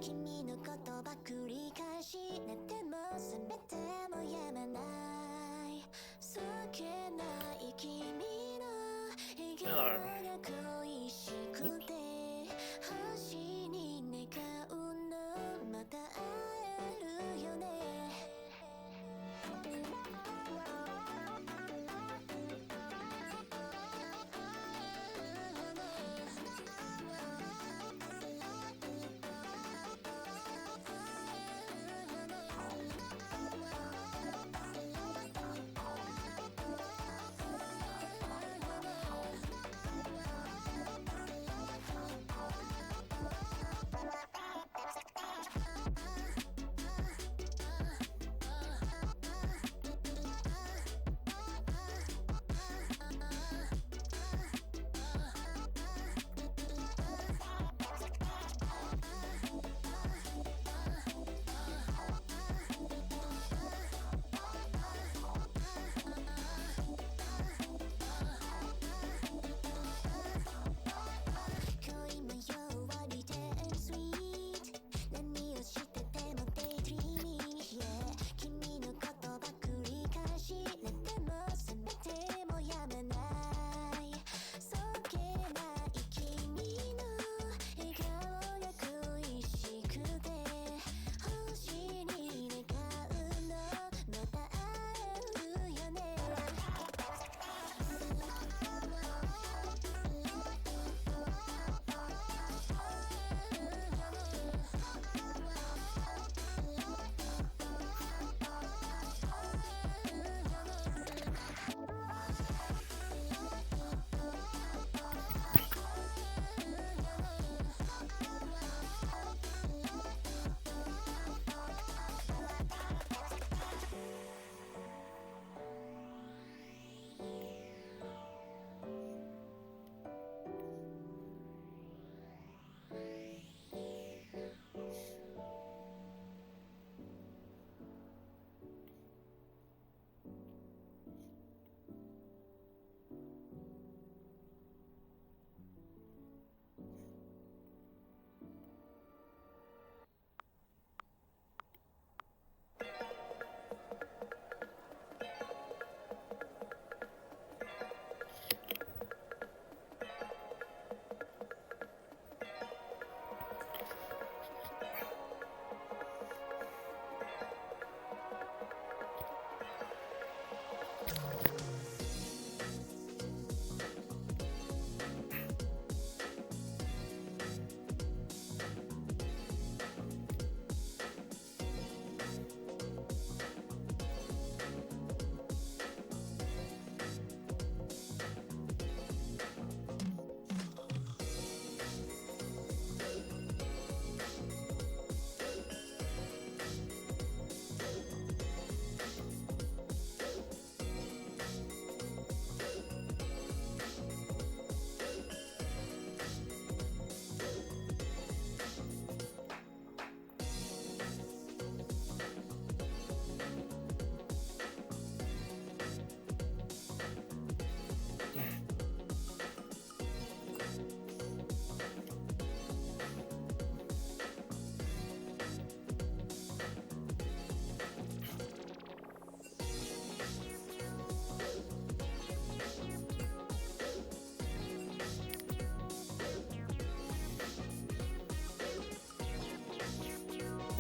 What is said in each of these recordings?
君のことば繰り返し寝ても覚めてもやまないそけない君の笑顔が恋しくて星に願うのまた会えるよね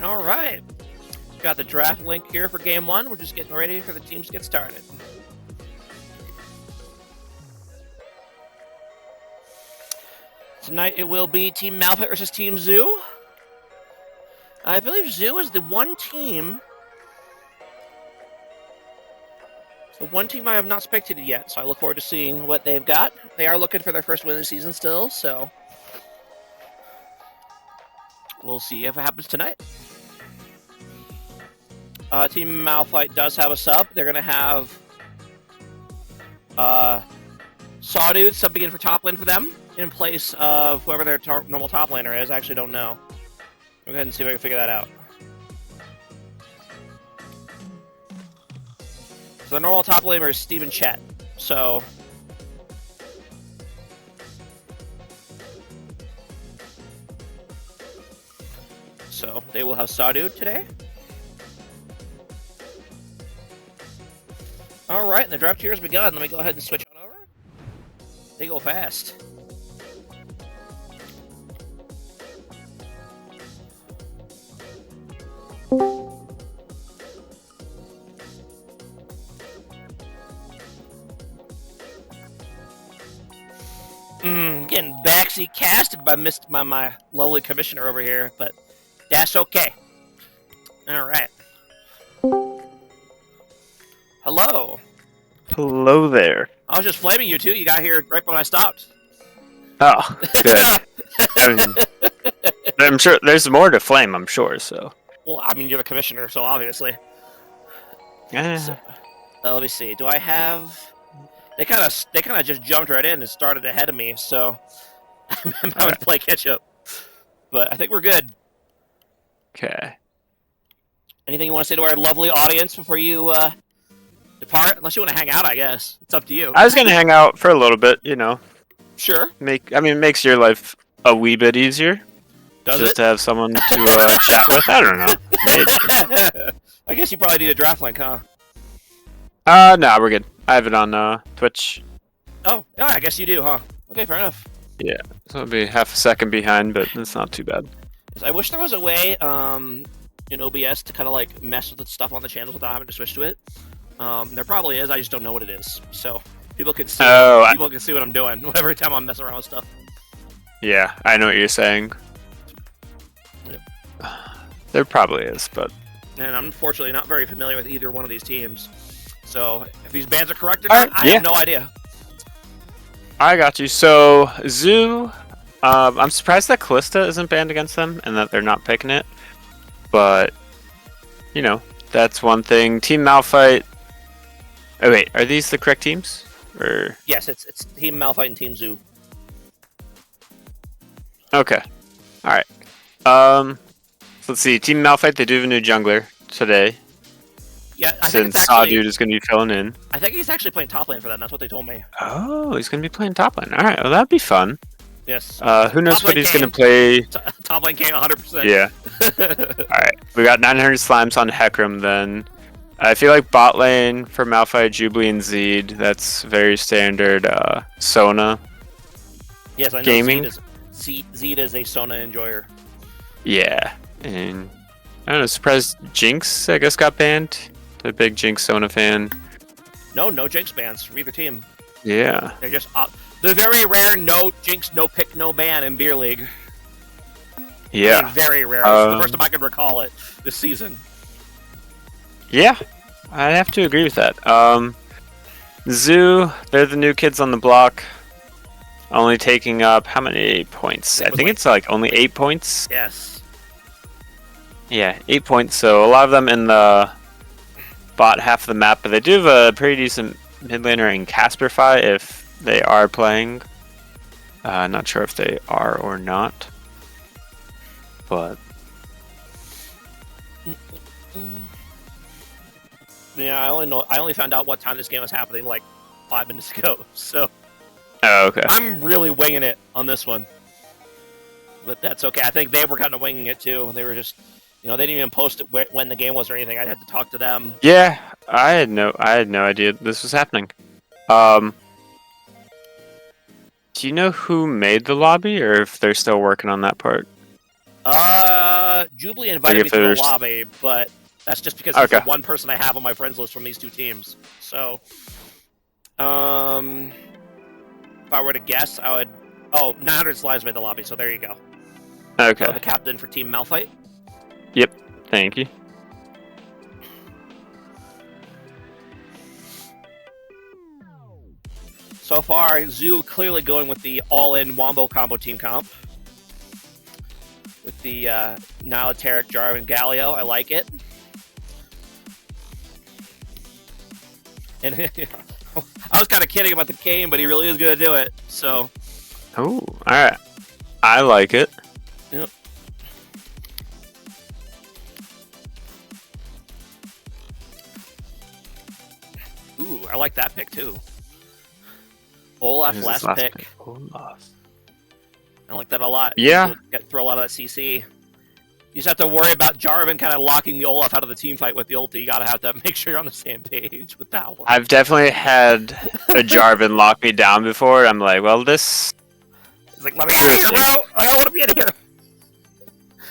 All right. Got the draft link here for game one. We're just getting ready for the teams to get started. Tonight it will be Team Malphite versus Team Zoo. I believe Zoo is the one team I have not spectated yet, so I look forward to seeing what they've got. They are looking for their first win of the season still, so we'll see if it happens tonight. Team Malphite does have a sub. They're going to have Sawdude subbing in for top lane for them in place of whoever their normal top laner is. I actually don't know. Go ahead and see if I can figure that out. So the normal top laner is Steven Chet. So So they will have Sawdude today. All right, and the draft here has begun. Let me go ahead and switch on over. They go fast. Getting backseat casted by my lovely commissioner over here, but that's okay. All right. Hello. Hello there. I was just flaming you two. You got here right when I stopped. Oh, good. I'm sure there's more to flame, I'm sure, so. Well, I mean, you're the commissioner, so obviously. Eh, So, let me see. Do I have? They kind of just jumped right in and started ahead of me, so I'm having to play catch up. But I think we're good. okay. Anything you want to say to our lovely audience before you depart? Unless you want to hang out, I guess it's up to you. I was gonna hang out for a little bit, you know. Sure. It makes your life a wee bit easier. Does just it? to have someone to chat with. I don't know. Maybe. I guess you probably need a draft link, huh? No, we're good. I have it on Twitch. Oh, yeah, I guess you do, huh? Okay, fair enough. Yeah, so it'll be half a second behind, but it's not too bad. I wish there was a way in OBS to kind of like mess with the stuff on the channels without having to switch to it. There probably is. I just don't know what it is. So people can see. People can see what I'm doing every time I'm messing around with stuff. Yeah, I know what you're saying. Yep. There probably is, but And I'm unfortunately not very familiar with either one of these teams. So if these bans are correct or Alright, not, I have no idea. I got you. So Zoo, I'm surprised that Callista isn't banned against them and that they're not picking it. But you know, that's one thing. Team Malphite. Oh wait, are these the correct teams? Or Yes, it's Team Malphite and Team Zoo. okay, all right. So let's see. Team Malphite, they do have a new jungler today. Yeah, I think Since it's actually, Sawdude is going to be filling in. I think he's actually playing top lane for them. That's what they told me. Oh, he's going to be playing top lane. All right, well that'd be fun. Yes. Who knows Top what lane he's going to Kane. play? Top lane Kane 100%. Yeah. Alright, we got 900 slimes on Hecarim then. I feel like bot lane for Malphite, Jubilee, and Zed. That's very standard Sona. Yes, I know Gaming. Zed is a Sona enjoyer. Yeah. And I don't know, surprised Jinx, I guess, got banned. The big Jinx Sona fan. No Jinx bans for either team. Yeah. They're just the very rare no Jinx, no pick, no ban in Beer League. Yeah. I mean, very rare. It's the first time I can recall it this season. Yeah. I have to agree with that. Zoo, they're the new kids on the block. Only taking up how many points? I think it's like only 8 points. Yes. Yeah, 8 points. So a lot of them in the bot half of the map, but they do have a pretty decent mid laner in Casperify if they are playing. Not sure if they are or not, but Yeah, I only found out what time this game was happening like 5 minutes ago. So oh, okay. I'm really winging it on this one, but that's okay. I think they were kind of winging it too. They were just, they didn't even post it when the game was or anything. I had to talk to them. Yeah, I had no idea this was happening. Do you know who made the lobby, or if they're still working on that part? Jubilee invited me to the lobby, but that's just because he's the one person I have on my friends list from these two teams. So, if I were to guess, I would. Oh, 900 slides made the lobby, so there you go. Okay. The captain for Team Malphite. Yep. Thank you. So far, Zoo clearly going with the all-in Wombo combo team comp. With the Niloteric, Jarvan, Galio. I like it. And I was kind of kidding about the Kane, but he really is going to do it. So. Oh, alright. I like it. Yep. Ooh, I like that pick too. Olaf last pick. Olaf. I like that a lot. Yeah. Throw a lot of that CC. You just have to worry about Jarvan kind of locking the Olaf out of the team fight with the ulti. You gotta have to make sure you're on the same page with that one. I've definitely had a Jarvan lock me down before. I'm like, well, this. He's like, let me out of here, bro. I don't want to be in here.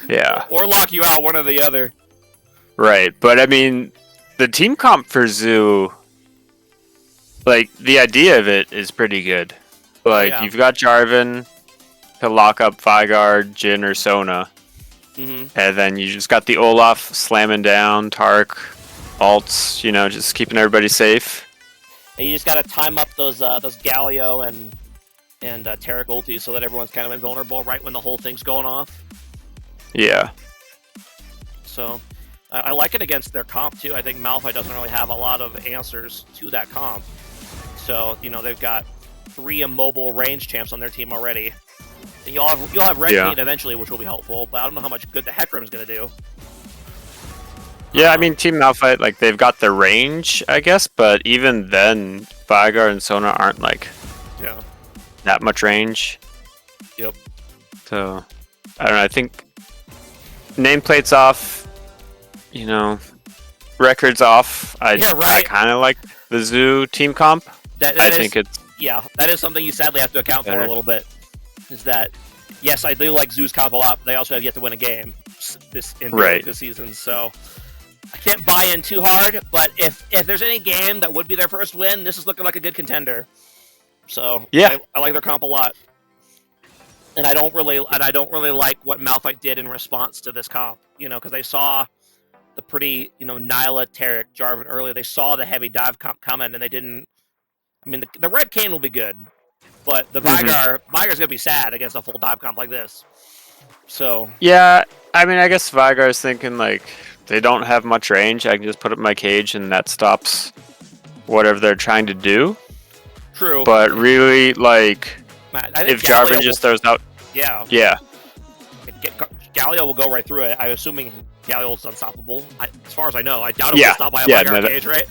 Yeah. Or lock you out, one or the other. Right, but I mean, the team comp for Zoo, like, the idea of it is pretty good. Like, Yeah. you've got Jarvan to lock up Vigard, Jhin, or Sona. Mm-hmm. And then you just got the Olaf slamming down, Tark, ults, you know, just keeping everybody safe. And you just gotta time up those Galio and Taric ultis so that everyone's kind of invulnerable right when the whole thing's going off. Yeah. So I like it against their comp too. I think Malphite doesn't really have a lot of answers to that comp. So, you know, they've got 3 immobile range champs on their team already. And you'll have Red Yeah. Team eventually, which will be helpful, but I don't know how much good the Hecarim's gonna do. Yeah, I mean, Team Malphite, like, they've got the range, I guess, but even then, Vigard and Sona aren't, like, Yeah. that much range. Yep. So, I don't know, I think nameplate's off, you know, records off. I kind of like the Zoo team comp. I think it's Yeah, that is something you sadly have to account for better. a little bit. Is that, yes, I do like Zoo's comp a lot, but they also have yet to win a game this season, so I can't buy in too hard. But if there's any game that would be their first win, this is looking like a good contender. So yeah, I like their comp a lot, and I don't really like what Malphite did in response to this comp. You know, because they saw the pretty, you know, Nyla, Taric, Jarvan earlier. They saw the heavy dive comp coming, and they didn't. I mean, the Red Kayn will be good, but the Vigar's gonna be sad against a full dive comp like this. So yeah, I mean, I guess Vigar's thinking like they don't have much range. I can just put up my cage, and that stops whatever they're trying to do. True, but really, like, I think if Jarvan just throws out, yeah, Galio will go right through it. I'm assuming Galio's unstoppable. As far as I know, I doubt it will stop by a Vigar cage, right?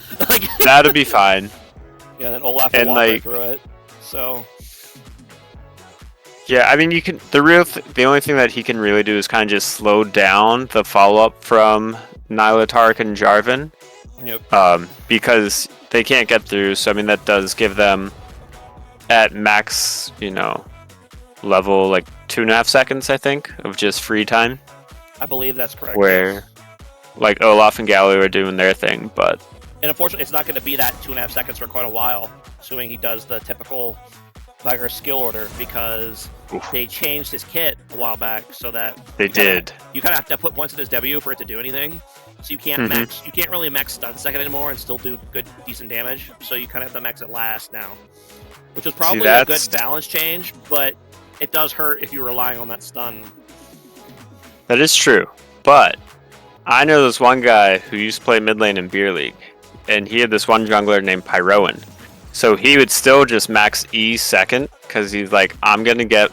That'll be fine. Yeah, then Olaf will walk right through it. So yeah, I mean, you can. The only thing that he can really do is kind of just slow down the follow up from Nyla, Tark, and Jarvan. Yep. Because they can't get through. So I mean, that does give them at max, you know, level like 2.5 seconds, I think, of just free time. I believe that's correct. Where like Olaf and Galio are doing their thing, but. And unfortunately, it's not going to be that 2.5 seconds for quite a while, assuming he does the typical Vigar skill order, because they changed his kit a while back so that you kind of have to put points in his W for it to do anything. So you can't you can't really max stun second anymore and still do good, decent damage. So you kind of have to max it last now, which was probably a good balance change, but it does hurt if you're relying on that stun. That is true, but I know this one guy who used to play mid lane in Beer League. And he had this one jungler named Pyroan. So he would still just max E second, because he's like, I'm going to get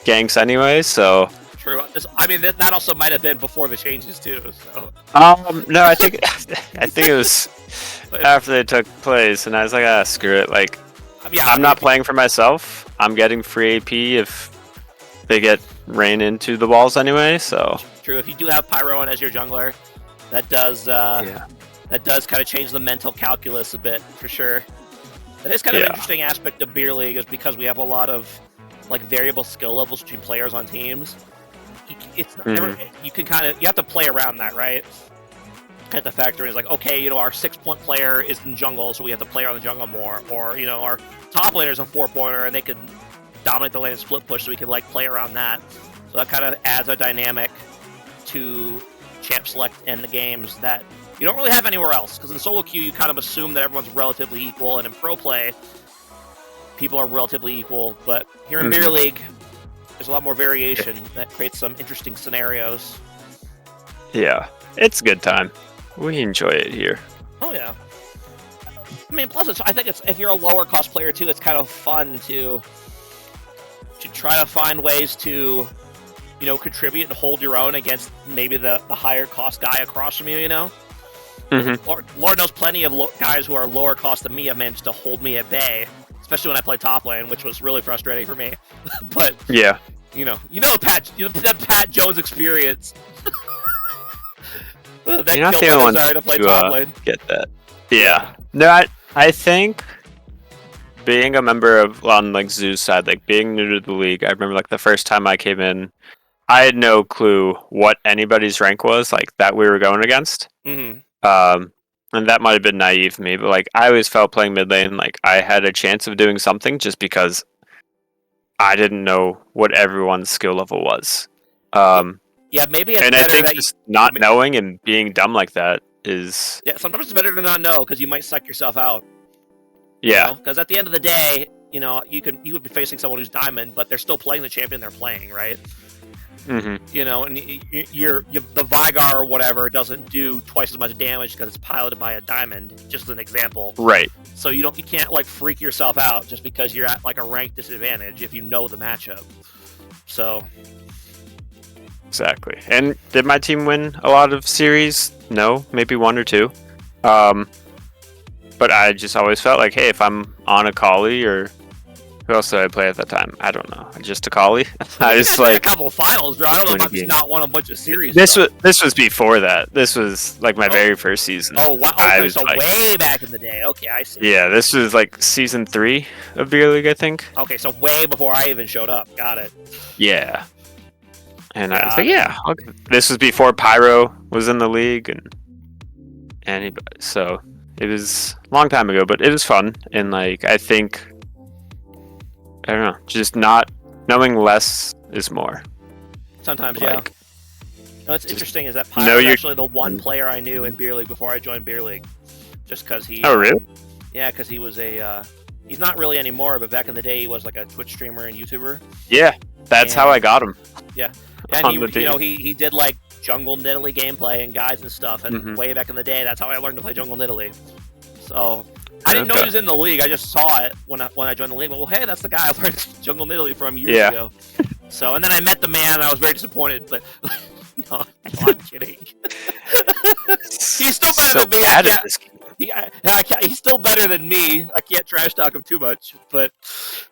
ganks anyway, so... True. I mean, that also might have been before the changes, too, so... No, I think it was after they took place, and I was like, screw it. Like, yeah, I'm not playing for myself. I'm getting free AP if they get rain into the walls anyway, so... True, if you do have Pyroan as your jungler, that does... That does kind of change the mental calculus a bit, for sure. That is kind of an interesting aspect of Beer League, is because we have a lot of like variable skill levels between players on teams. It's you have to play around that, right? You have to factor in, is like, okay, you know, our 6-point player is in jungle, so we have to play around the jungle more, or you know, our top laner is a 4-pointer and they could dominate the lane and split push, so we can like play around that. So that kind of adds a dynamic to champ select in the games that you don't really have anywhere else, because in solo queue you kind of assume that everyone's relatively equal, and in pro play people are relatively equal, but here in Beer League there's a lot more variation that creates some interesting scenarios. Yeah, it's a good time. We enjoy it here. Oh yeah. I mean, plus I think if you're a lower cost player too, it's kind of fun to try to find ways to, you know, contribute and hold your own against maybe the higher cost guy across from you, you know? Lord knows plenty of guys who are lower cost than me have managed to hold me at bay, especially when I play top lane, which was really frustrating for me. But yeah, you know the Pat Jones experience. You're You're not the only one to get that. Yeah. No, I think being a member of on like Zoo's side, like being new to the league, I remember like the first time I came in, I had no clue what anybody's rank was, like that we were going against. Mm-hmm. And that might have been naive of me, but like I always felt playing mid lane like I had a chance of doing something just because I didn't know what everyone's skill level was. Yeah, maybe it's and better I think that just not knowing and being dumb like that is sometimes it's better to not know because you might suck yourself out. Yeah. Because at the end of the day, you know, you would be facing someone who's diamond, but they're still playing the champion they're playing, right? Mm-hmm. You know, and the Vigar or whatever doesn't do twice as much damage because it's piloted by a diamond, just as an example. Right. So you can't like freak yourself out just because you're at like a rank disadvantage if you know the matchup. So exactly. And did my team win a lot of series? No, maybe one or two. But I just always felt like, hey, if I'm on Akali or who else did I play at that time? I don't know. Just Akali. I just like a couple of finals, bro. I don't know if I've just not won a bunch of series. This was before that. This was like my very first season. Oh wow! Okay, so like, way back in the day. Okay, I see. Yeah, this was like season 3 of Beer League, I think. Okay, so way before I even showed up. Got it. Yeah. And I was like, yeah, okay. This was before Pyro was in the league, and anybody. So it was a long time ago, but it was fun. And like, I think, I don't know, just not knowing less is more. Sometimes, like, yeah. What's interesting is that Pyro is actually the one player I knew in Beer League before I joined Beer League, just because he. Oh really? Yeah, because he was a. He's not really anymore, but back in the day he was like a Twitch streamer and YouTuber. Yeah, that's how I got him. Yeah, and he did like Jungle Nidalee gameplay and guides and stuff, and way back in the day, that's how I learned to play Jungle Nidalee. So I didn't know he was in the league. I just saw it when I joined the league. Well, hey, that's the guy I learned Jungle Nidalee from years ago. So and then I met the man, and I was very disappointed. But no, I'm kidding. He's still better than me. He's still better than me. I can't trash talk him too much, but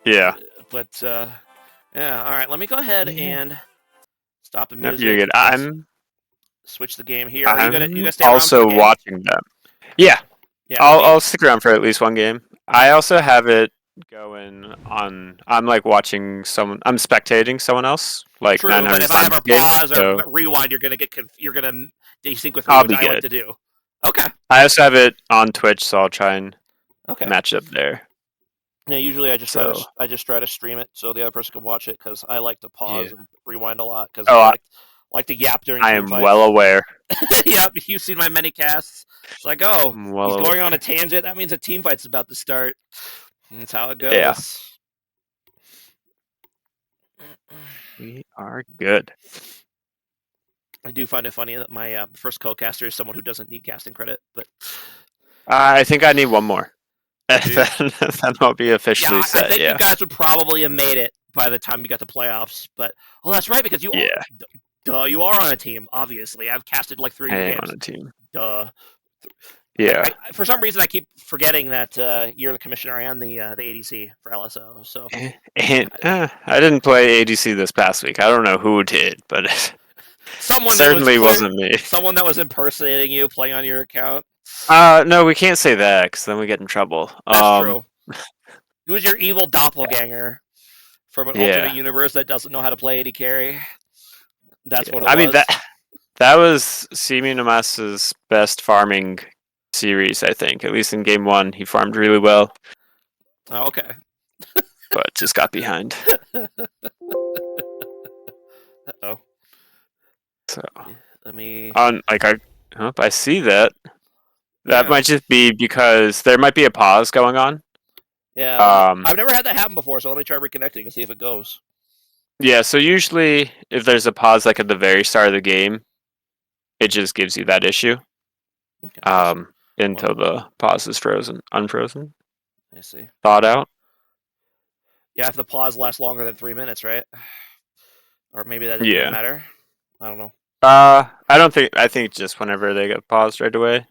yeah. But yeah. All right, let me go ahead and stop the music. You're good. I'm switch the game here. Are you gonna stay also around watching them. Yeah. I'll stick around for at least one game. I also have it going on. I'm like watching someone. I'm spectating someone else. Like true, but if I ever pause or rewind, you're gonna desync with me, which I like to do. Okay. I also have it on Twitch, so I'll try and match up there. Yeah, usually I just try to stream it so the other person can watch it because I like to pause and rewind a lot because I like to yap during. I am well aware. Yep, you've seen my many casts. It's like, he's going on a tangent. That means a team fight's about to start. That's how it goes. Yeah. We are good. I do find it funny that my first co-caster is someone who doesn't need casting credit, but I think I need one more. Then I'll be officially set. I think you guys would probably have made it by the time you got to playoffs. But that's right because you you are on a team. Obviously, I've casted like 3 games. I am on a team. Duh. Yeah. For some reason, I keep forgetting that you're the commissioner and the ADC for LSO. So and, I didn't play ADC this past week. I don't know who did, but someone certainly wasn't me. Someone that was impersonating you, playing on your account. No, we can't say that because then we get in trouble. That's true. It was your evil doppelganger from an alternate universe that doesn't know how to play AD carry. That's what it was. I mean that was Simi Namas's best farming series, I think. At least in game 1, he farmed really well. Oh, okay. But just got behind. Uh-oh. So let me I see that. That might just be because there might be a pause going on. Yeah. I've never had that happen before, so let me try reconnecting and see if it goes. Yeah, so usually if there's a pause like at the very start of the game, it just gives you that issue. Okay. Until the pause is unfrozen. I see. Thawed out. Yeah, if the pause lasts longer than 3 minutes, right? Or maybe that doesn't matter. I don't know. I think just whenever they get paused right away.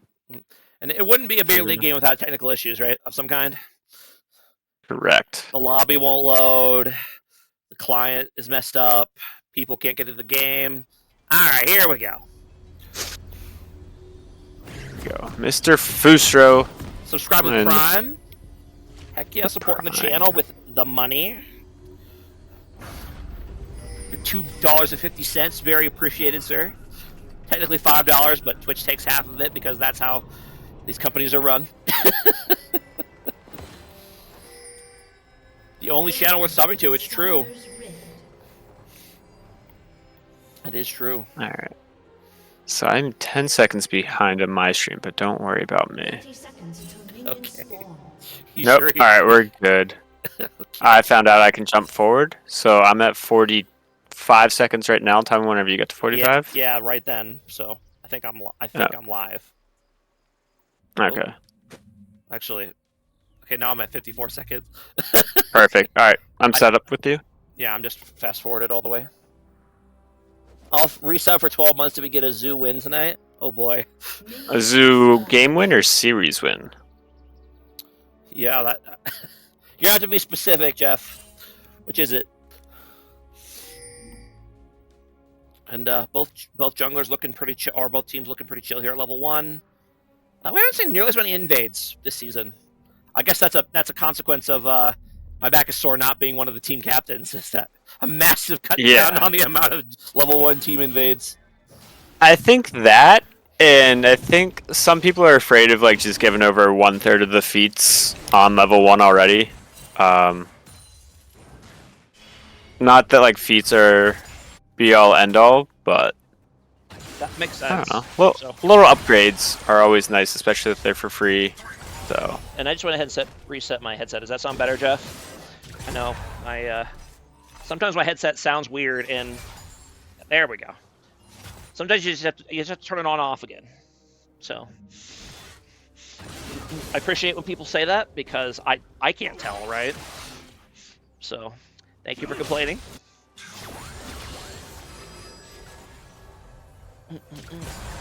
And it wouldn't be a Beer League game without technical issues, right? Of some kind? Correct. The lobby won't load. The client is messed up. People can't get to the game. All right, here we go. we go. Mr. Fusro. Subscribe with And- Prime. Heck yeah, supporting the channel with the money. Your $2.50, very appreciated, sir. Technically $5, but Twitch takes half of it because that's how these companies are run. The only channel worth subbing to, it's true. It is true. Alright. So I'm 10 seconds behind on my stream, but don't worry about me. Okay. You Nope. sure? Alright, we're good. I found out I can jump forward, so I'm at 45 seconds right now. Tell me whenever you get to 45. Yeah, right then. So I think I'm live. Okay. Actually, okay, now I'm at 54 seconds. Perfect. Alright, I'm set up with you. Yeah, I'm just fast forwarded all the way. I'll reset for 12 months till we get a zoo win tonight. Oh boy. A zoo game win or series win? Yeah, that. You have to be specific, Jeff. Which is it? And both junglers looking pretty chill, or both teams looking pretty chill here at level 1. We haven't seen nearly as many invades this season. I guess that's a consequence of my back is sore not being one of the team captains. Is that a massive cut down on the amount of level 1 team invades? I think that, and I think some people are afraid of like just giving over 1/3 of the feats on level 1 already. Not that like feats are be all end all, but That makes sense. I don't know. Well, little upgrades are always nice, especially if they're for free. So. And I just went ahead and reset my headset. Does that sound better, Jeff? I know. Sometimes my headset sounds weird, and there we go. Sometimes you just have to turn it on and off again. So I appreciate when people say that because I can't tell, right? So thank you for complaining.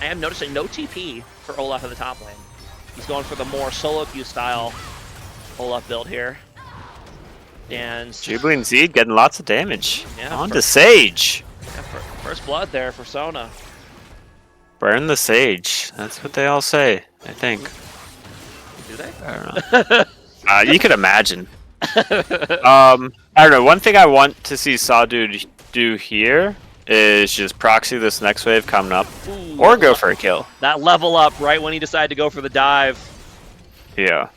I am noticing no TP for Olaf in the top lane. He's going for the more solo queue style Olaf build here. And Jubilee and Zed getting lots of damage. Yeah, On to Sage. Yeah, first blood there for Sona. Burn the Sage. That's what they all say, I think. Do they? I don't know. You could imagine. I don't know. One thing I want to see Sawdude do here is just proxy this next wave coming up. Ooh, Or go for a kill. that level up right when he decided to go for the dive. Yeah.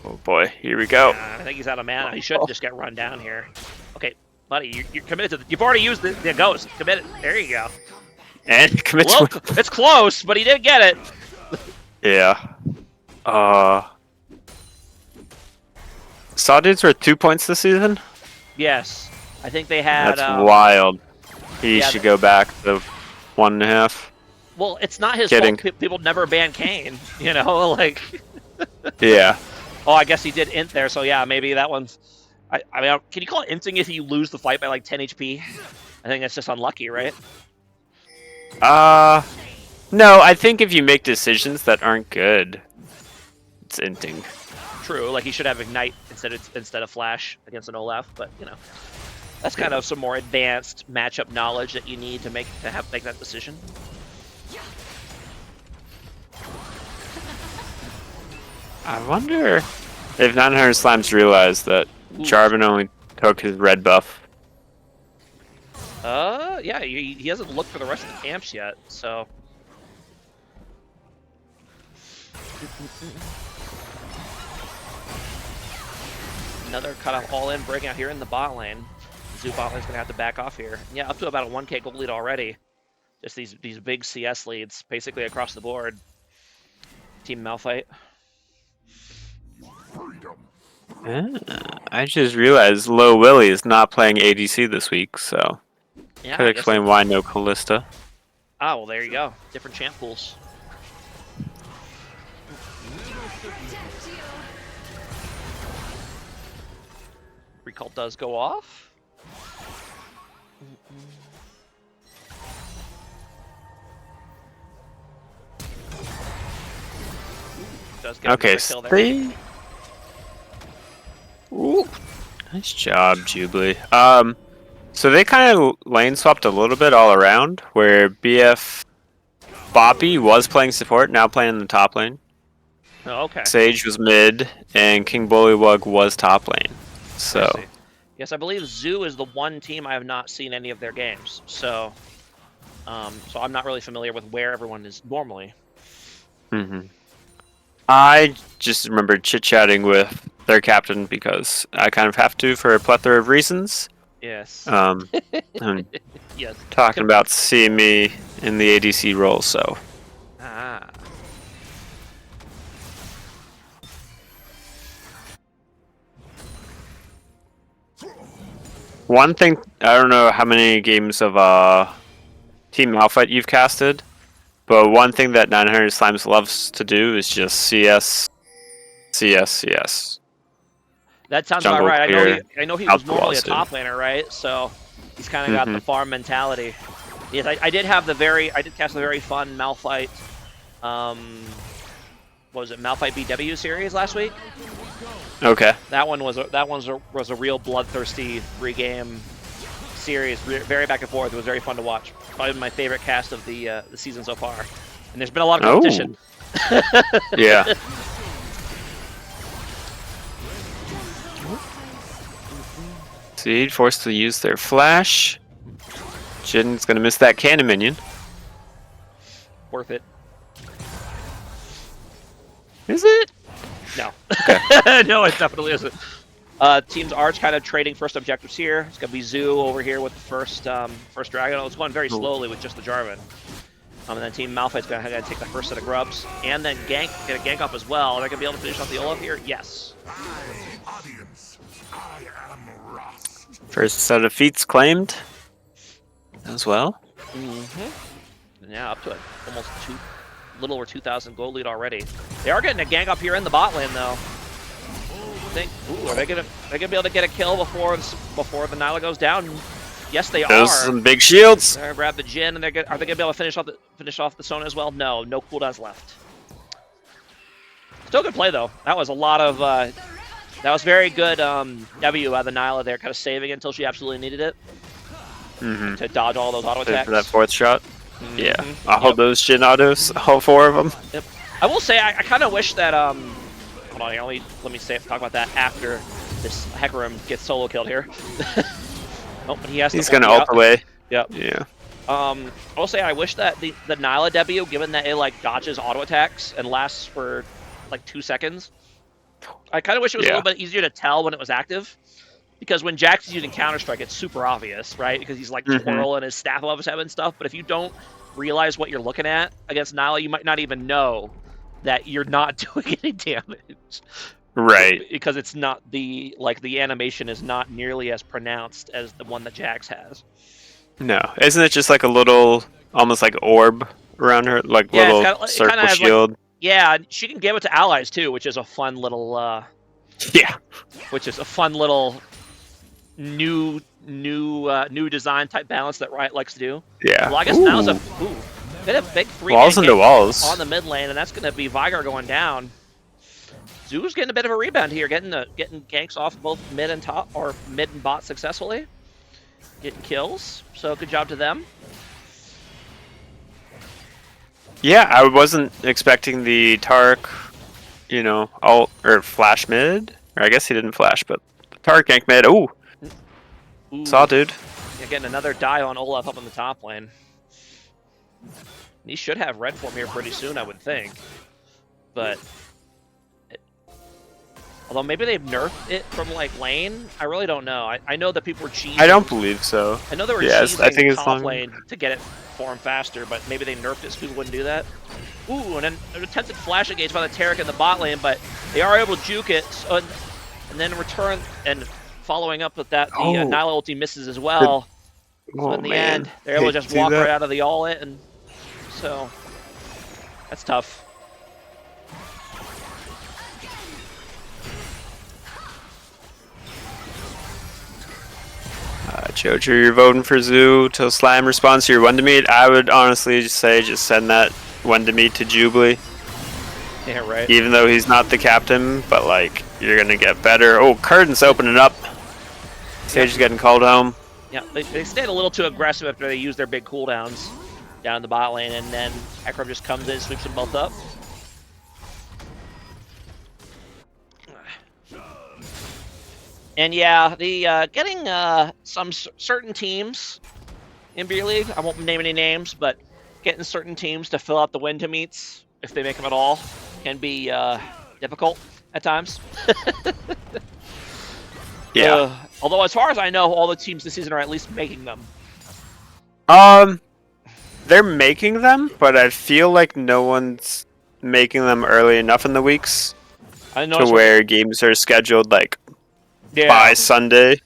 Oh boy, here we go. I think he's out of mana. He shouldn't just get run down here. Okay, buddy, you're committed to you've already used the ghost. Committed. There you go. And commit Well, to it's close, but he did get it. Yeah. Sawdude's worth 2 points this season? Yes. I think they had... That's wild. He yeah, should go back to 1.5. Well, it's not his Kidding. fault people never ban Kayn, you know? Like... Yeah. Oh, I guess he did int there, so yeah, maybe that one's... I mean, can you call it inting if you lose the fight by like 10 HP? I think that's just unlucky, right? No, I think if you make decisions that aren't good, it's inting. True, like he should have Ignite instead of Flash against an Olaf, but you know, that's kind of some more advanced matchup knowledge that you need to make that decision. I wonder if 900 Slimes realized that Jarvan only took his red buff. Yeah, he hasn't looked for the rest of the camps yet, so. Another cutoff all in breaking out here in the bot lane. Zoo bot lane's gonna have to back off here. Yeah, up to about a 1k gold lead already. Just these big CS leads, basically across the board. Team Malphite. I just realized Low Willie is not playing ADC this week, so Yeah, could explain why no Callista. Ah, well, there you go. Different champ pools. Recall does go off. Does get Okay, another kill there. see? Ooh. Nice job, Jubilee. So they kind of lane swapped a little bit all around, where BF Boppy was playing support, now playing in the top lane. Oh, okay. Sage was mid, and King Bullywug was top lane. So I see. Yes, I believe Zoo is the one team I have not seen any of their games. So I'm not really familiar with where everyone is normally. I just remember chit-chatting with their captain because I kind of have to for a plethora of reasons. Yes. And Yes. talking about seeing me in the ADC role, so. Ah. One thing, I don't know how many games of Team Malphite you've casted, but one thing that 900 Slimes loves to do is just CS, CS, CS. That sounds Jungle about right. clear, I know he out was the normally a walls, dude. top laner, right? So he's kind of got the farm mentality. Yes, I did have I did cast a very fun Malphite. What was it, Malphite BW series last week? Okay. That one was a real bloodthirsty 3-game series, very back and forth. It was very fun to watch. Probably my favorite cast of the season so far. And there's been a lot of competition. Yeah. Seed forced to use their flash. Jin's gonna miss that cannon minion. Worth it. Is it? No. No, it definitely isn't. Teams Arch kind of trading first objectives here. It's gonna be Zoo over here with the first dragon. It's going very slowly with just the Jarvan. And then Team Malphite's gonna take the first set of grubs and then get a gank up as well. They're gonna be able to finish off the Olaf here. Yes. First set of feats claimed as well. Yeah, up to it. Almost little over 2,000 gold lead already. They are getting a gank up here in the bot lane though. Are they gonna be able to get a kill before the Nyla goes down? Yes, they Those are. some big shields. They're gonna grab the Jhin, and are they gonna be able to finish off the Sona as well? No cooldowns left. Still good play though. That was a lot of that was very good W out of the Nyla there, kind of saving it until she absolutely needed it to dodge all those auto attacks. For that fourth shot. Yeah, I hold those Jhin autos, all 4 of them. Yep. I will say I kind of wish that hold on, let me talk about that after this Hecarim gets solo killed here. Oh, but he's gonna ult away. Yep. Yeah. I will say I wish that the Nyla W, given that it like dodges auto attacks and lasts for like 2 seconds, I kind of wish it was a little bit easier to tell when it was active. Because when Jax is using Counter-Strike, it's super obvious, right? Because he's like twirling his staff above his head and stuff. But if you don't realize what you're looking at against Nyla, you might not even know that you're not doing any damage. Right. Because it's not the animation is not nearly as pronounced as the one that Jax has. No, isn't it just like a little, almost like orb around her, like little circle shield? Like, yeah, she can give it to allies too, which is a fun little. Which is a fun little new design type balance that Riot likes to do. Yeah. Well, I guess now's a big free walls into walls on the mid lane, and that's going to be Veigar going down. Zoo's getting a bit of a rebound here, getting ganks off both mid and top, or mid and bot successfully, getting kills. So good job to them. Yeah, I wasn't expecting the Taric, ult or flash mid, or I guess he didn't flash, but the Taric gank mid. Ooh. Saw, dude. Yeah, getting another die on Olaf up in the top lane. He should have red form here pretty soon, I would think. But although maybe they've nerfed it from like lane, I really don't know. I know that people were cheating. I don't believe so. I know they were cheating top lane to get it form faster, but maybe they nerfed it so people wouldn't do that. Ooh, and then an attempted flash engage by the Taric in the bot lane, but they are able to juke it, so, and then return, and following up with that, the Nyla ulti misses as well. So in the end, they're able to just walk right out of the ult, and so that's tough. Jojo, you're voting for Zoo till Slime responds to your one to meet. I would honestly just say send that one to meet to Jubilee. Yeah, right. Even though he's not the captain, but like you're gonna get better. Oh, Curtain's opening up. Sage is getting called home. Yeah, they stayed a little too aggressive after they used their big cooldowns down the bot lane, and then Hecarim just comes in, sweeps them both up. And yeah, the getting some certain teams in Beer League, I won't name any names, but getting certain teams to fill out the win to meets, if they make them at all, can be difficult at times. Yeah. Although, as far as I know, all the teams this season are at least making them. They're making them, but I feel like no one's making them early enough in the weeks to where games are scheduled like by Sunday.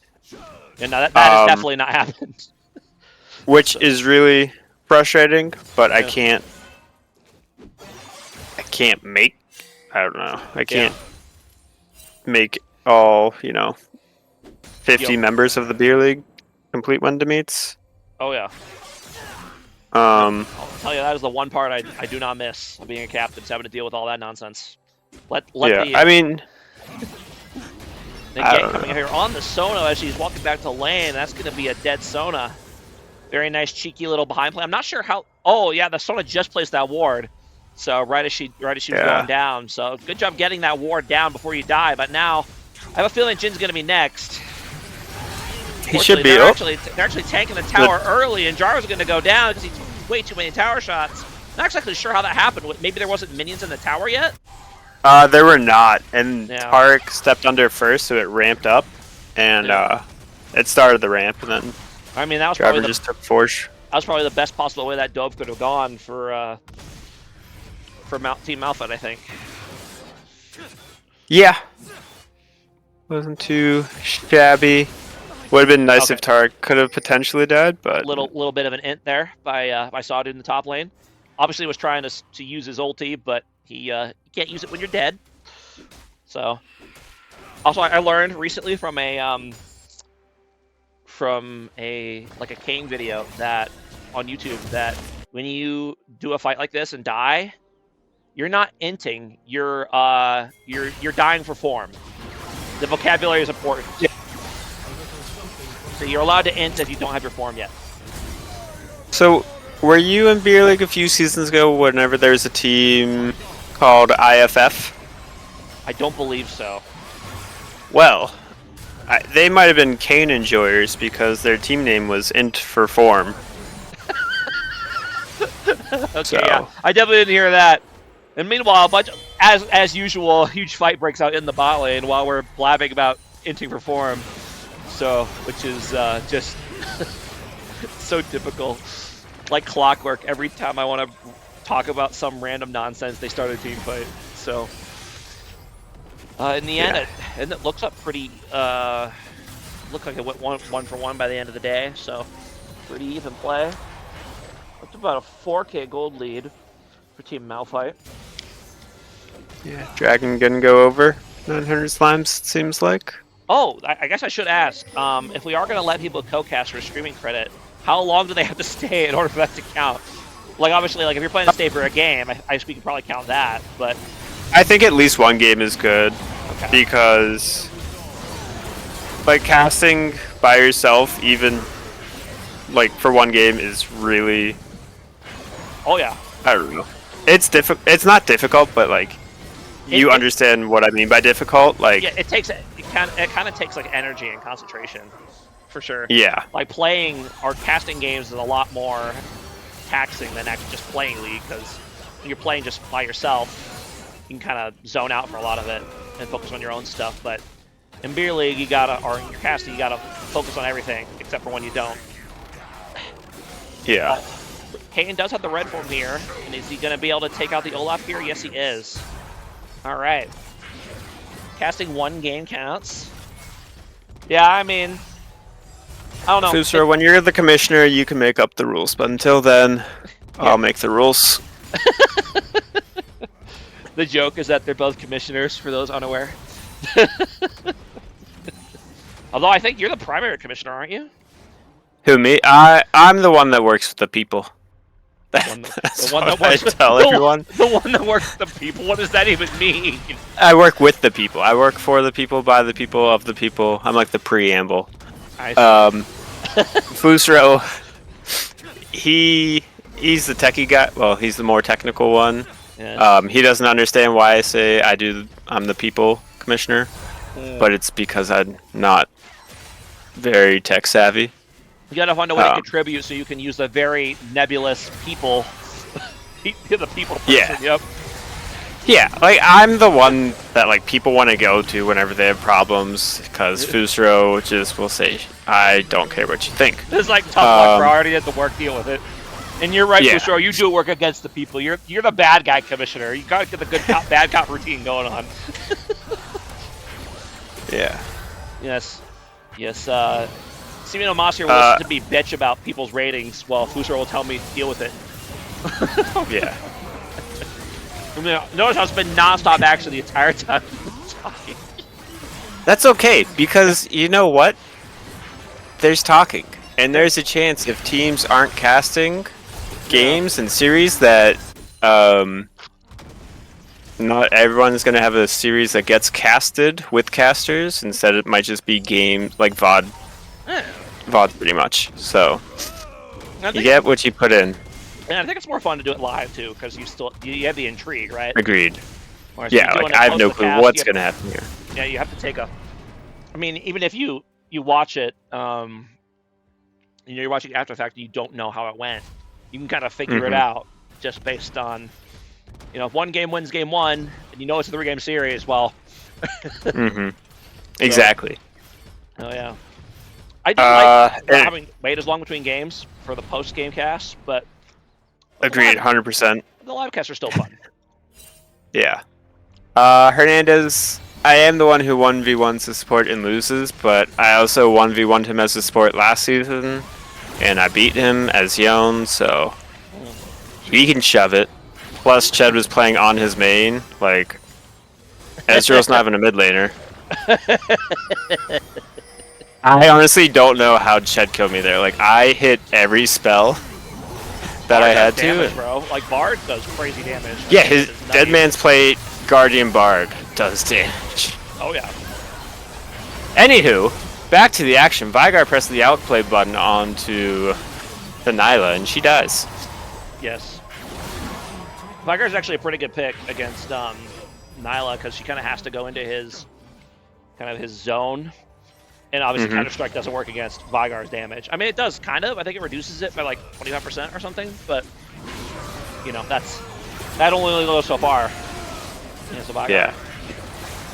And that has definitely not happened. Which is really frustrating, but I can't make, I don't know, I can't make all, 50 members of the Beer League complete one to meets. Oh yeah. I'll tell you, that is the one part I do not miss of being a captain, is having to deal with all that nonsense. I mean, the gang coming here on the Sona as she's walking back to lane. That's going to be a dead Sona. Very nice, cheeky little behind play. I'm not sure how. Oh yeah, the Sona just placed that ward. So right as she was going down. So good job getting that ward down before you die. But now I have a feeling Jin's going to be next. He should be. They're actually tanking the tower early, and Jarvan's going to go down because he took way too many tower shots. Not exactly sure how that happened. Maybe there wasn't minions in the tower yet? There were not, and Taric stepped under first, so it ramped up, and it started the ramp, and then I mean, that was Driver just took Forge. That was probably the best possible way that dove could have gone for Team Malphite, I think. Yeah, wasn't too shabby. Would have been nice if Taric could have potentially died, but little bit of an int there by Sawdu in the top lane. Obviously, was trying to use his ulti, but he can't use it when you're dead. So, also I learned recently from a Kane video that on YouTube that when you do a fight like this and die, you're not inting. You're dying for form. The vocabulary is important. Yeah. So you're allowed to int if you don't have your form yet. So, were you in Beer League a few seasons ago whenever there was a team called IFF? I don't believe so. Well, they might have been Kane enjoyers because their team name was Int for Form. Okay, yeah. I definitely didn't hear that. And meanwhile, as usual, a huge fight breaks out in the bot lane while we're blabbing about inting for form. So, which is just so typical. Like clockwork, every time I want to talk about some random nonsense, they start a team fight. So, in the end, it looks up pretty. Looked like it went one for one by the end of the day. So, pretty even play. It's about a 4K gold lead for Team Malphite. Yeah, Dragon gonna go over 900 slimes. It seems like. Oh, I guess I should ask. If we are going to let people co-cast for streaming credit, how long do they have to stay in order for that to count? Like, obviously, like if you're planning to stay for a game, I we could probably count that. But I think at least one game is good because, like, casting by yourself, even like for one game, is really. Oh yeah. I don't know. It's difficult. It's not difficult, but like, you understand what I mean by difficult. Like, yeah, it kind of takes like energy and concentration, for sure. Yeah. Like playing or casting games is a lot more taxing than actually just playing League, because when you're playing just by yourself, you can kind of zone out for a lot of it and focus on your own stuff. But in Beer League, or in your casting, you gotta focus on everything except for when you don't. Yeah. Kane does have the red form here, and is he gonna be able to take out the Olaf here? Yes, he is. All right. Casting one game counts. Yeah, I mean, I don't know. Fusra, when you're the commissioner, you can make up the rules, but until then, I'll make the rules. The joke is that they're both commissioners, for those unaware. Although I think you're the primary commissioner, aren't you? Who, me? I'm the one that works with the people. The one that works with the people. What does that even mean? I work with the people. I work for the people, by the people, of the people. I'm like the preamble. I see. Fusro, he's the techie guy. Well, he's the more technical one. Yeah. He doesn't understand why I say I'm the people commissioner, but it's because I'm not very tech savvy. You gotta find a way to contribute so you can use the very nebulous people. The people person. Yeah. Yep. Yeah, like I'm the one that like people want to go to whenever they have problems, because Fusro just will say, "I don't care what you think." This is like tough luck, bro. I already had to work deal with it. And you're right, Yeah. Fusro. You do work against the people. You're the bad guy commissioner. You gotta get the good cop, bad cop routine going on. Yeah. Yes. Simeon Omasier will listen to me bitch about people's ratings, while Fusro will tell me to deal with it. Yeah. I mean, notice how it's been non-stop action the entire time talking. That's okay, because you know what? There's talking, and there's a chance if teams aren't casting games and series that not everyone's gonna have a series that gets casted with casters. Instead, it might just be games like VOD. VOD pretty much. So you get what you put in. And I think it's more fun to do it live too, because you have the intrigue, right? Agreed. Whereas Yeah, like I have no clue what's gonna happen here. Yeah, you have to take I mean, even if you watch it, you're watching after the fact, you don't know how it went. You can kind of figure it out just based on, if one game wins game one, and you know it's a 3-game series. Well. Exactly. Oh yeah. I do like having wait as long between games for the post-game cast, but. Agreed, 100%. The live casts are still fun. Yeah. Hernandez, I am the one who 1v1s the support and loses, but I also 1v1'd him as a support last season, and I beat him as Yone, so he can shove it. Plus, Ched was playing on his main, like, Ezreal's not even a mid laner. I honestly don't know how Ched killed me there. Like, I hit every spell that I had damage, to. Bro. Like, Bard does crazy damage. Yeah, his Dead Man's Plate Guardian Bard does damage. Oh, yeah. Anywho, back to the action. Veigar pressed the outplay button onto the Nyla, and she dies. Yes. Veigar's actually a pretty good pick against Nyla, because she kind of has to go into his zone. And obviously Counter-Strike doesn't work against Veigar's damage. I mean, it does kind of. I think it reduces it by like 25% or something. But, that only goes so far. Yeah.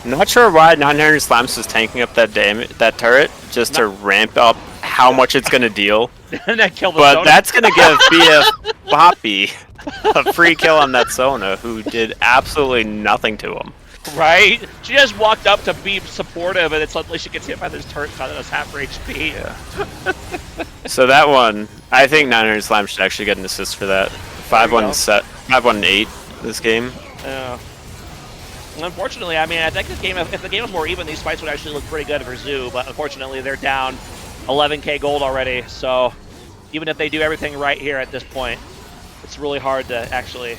Not sure why 900 Slams was tanking up that turret just to ramp up how much it's going to deal. And then kill the But Sona. that's going to give BF Poppy a free kill on that Sona, who did absolutely nothing to him. Right? She just walked up to be supportive, and suddenly she gets hit by this turret that has half her HP. Yeah. So that one, I think 900 Slime should actually get an assist for that. 5-1 set, 5-1-8 this game. Yeah. Unfortunately, I mean, I think if the game was more even, these fights would actually look pretty good for Zoo, but unfortunately they're down 11k gold already, so even if they do everything right here at this point, it's really hard to actually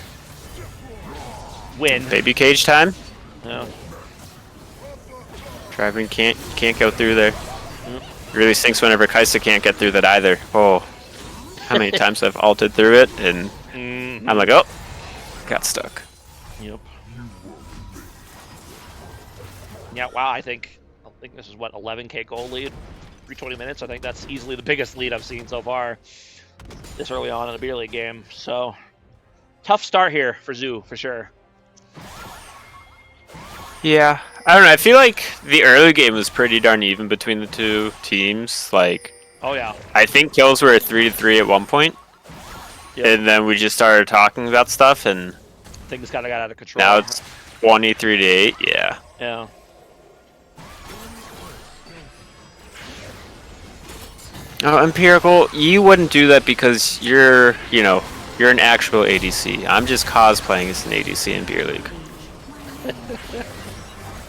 win. Baby cage time. Yeah. Driving can't go through there. It really stinks whenever Kaisa can't get through that either. Oh, how many times I've ulted through it, and I'm like, oh, got stuck. Yep. Yeah, wow, I think this is, 11k gold lead, 320 minutes. I think that's easily the biggest lead I've seen so far this early on in a beer league game. So, tough start here for Zoo, for sure. Yeah, I don't know. I feel like the early game was pretty darn even between the two teams. Like, oh yeah, I think kills were 3-3 at one point, and then we just started talking about stuff, and things kind of got out of control. Now it's 23-8. Yeah. Yeah. Oh, Empirical, you wouldn't do that because you're an actual ADC. I'm just cosplaying as an ADC in Beer League.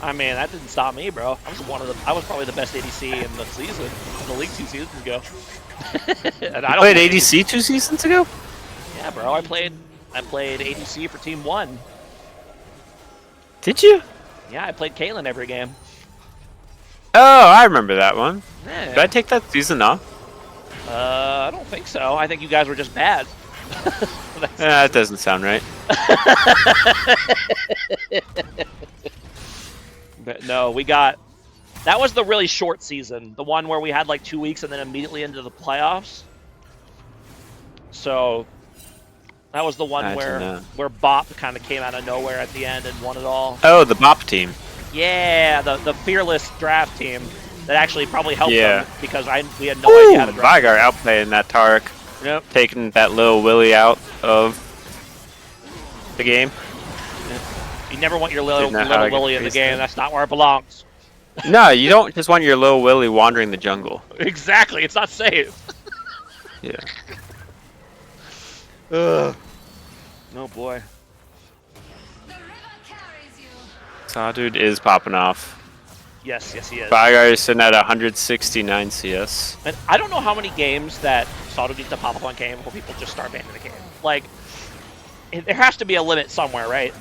I mean, that didn't stop me, bro. I was probably the best ADC in the season, in the league 2 seasons ago. And I played ADC 2 seasons ago? Yeah, bro. I played ADC for Team 1. Did you? Yeah, I played Caitlyn every game. Oh, I remember that one. Yeah. Did I take that season off? I don't think so. I think you guys were just bad. That doesn't sound right. But no, we got... That was the really short season. The one where we had like 2 weeks and then immediately into the playoffs. So... That was the one where Bop kind of came out of nowhere at the end and won it all. Oh, the Bop team. Yeah, the fearless draft team that actually probably helped them because we had no idea how to draft. Vygar outplaying that Taric. Yep. Taking that little Willy out of the game. Yep. You never want your little Willy in the game. That's not where it belongs. No, you don't just want your little Willy wandering the jungle. Exactly, it's not safe. Yeah. Ugh. Oh boy. Sawdude is popping off. Yes, he is. Vygar is sitting at 169 CS. And I don't know how many games that Sawdude needs to pop up on game before people just start banning the game. Like, there has to be a limit somewhere, right?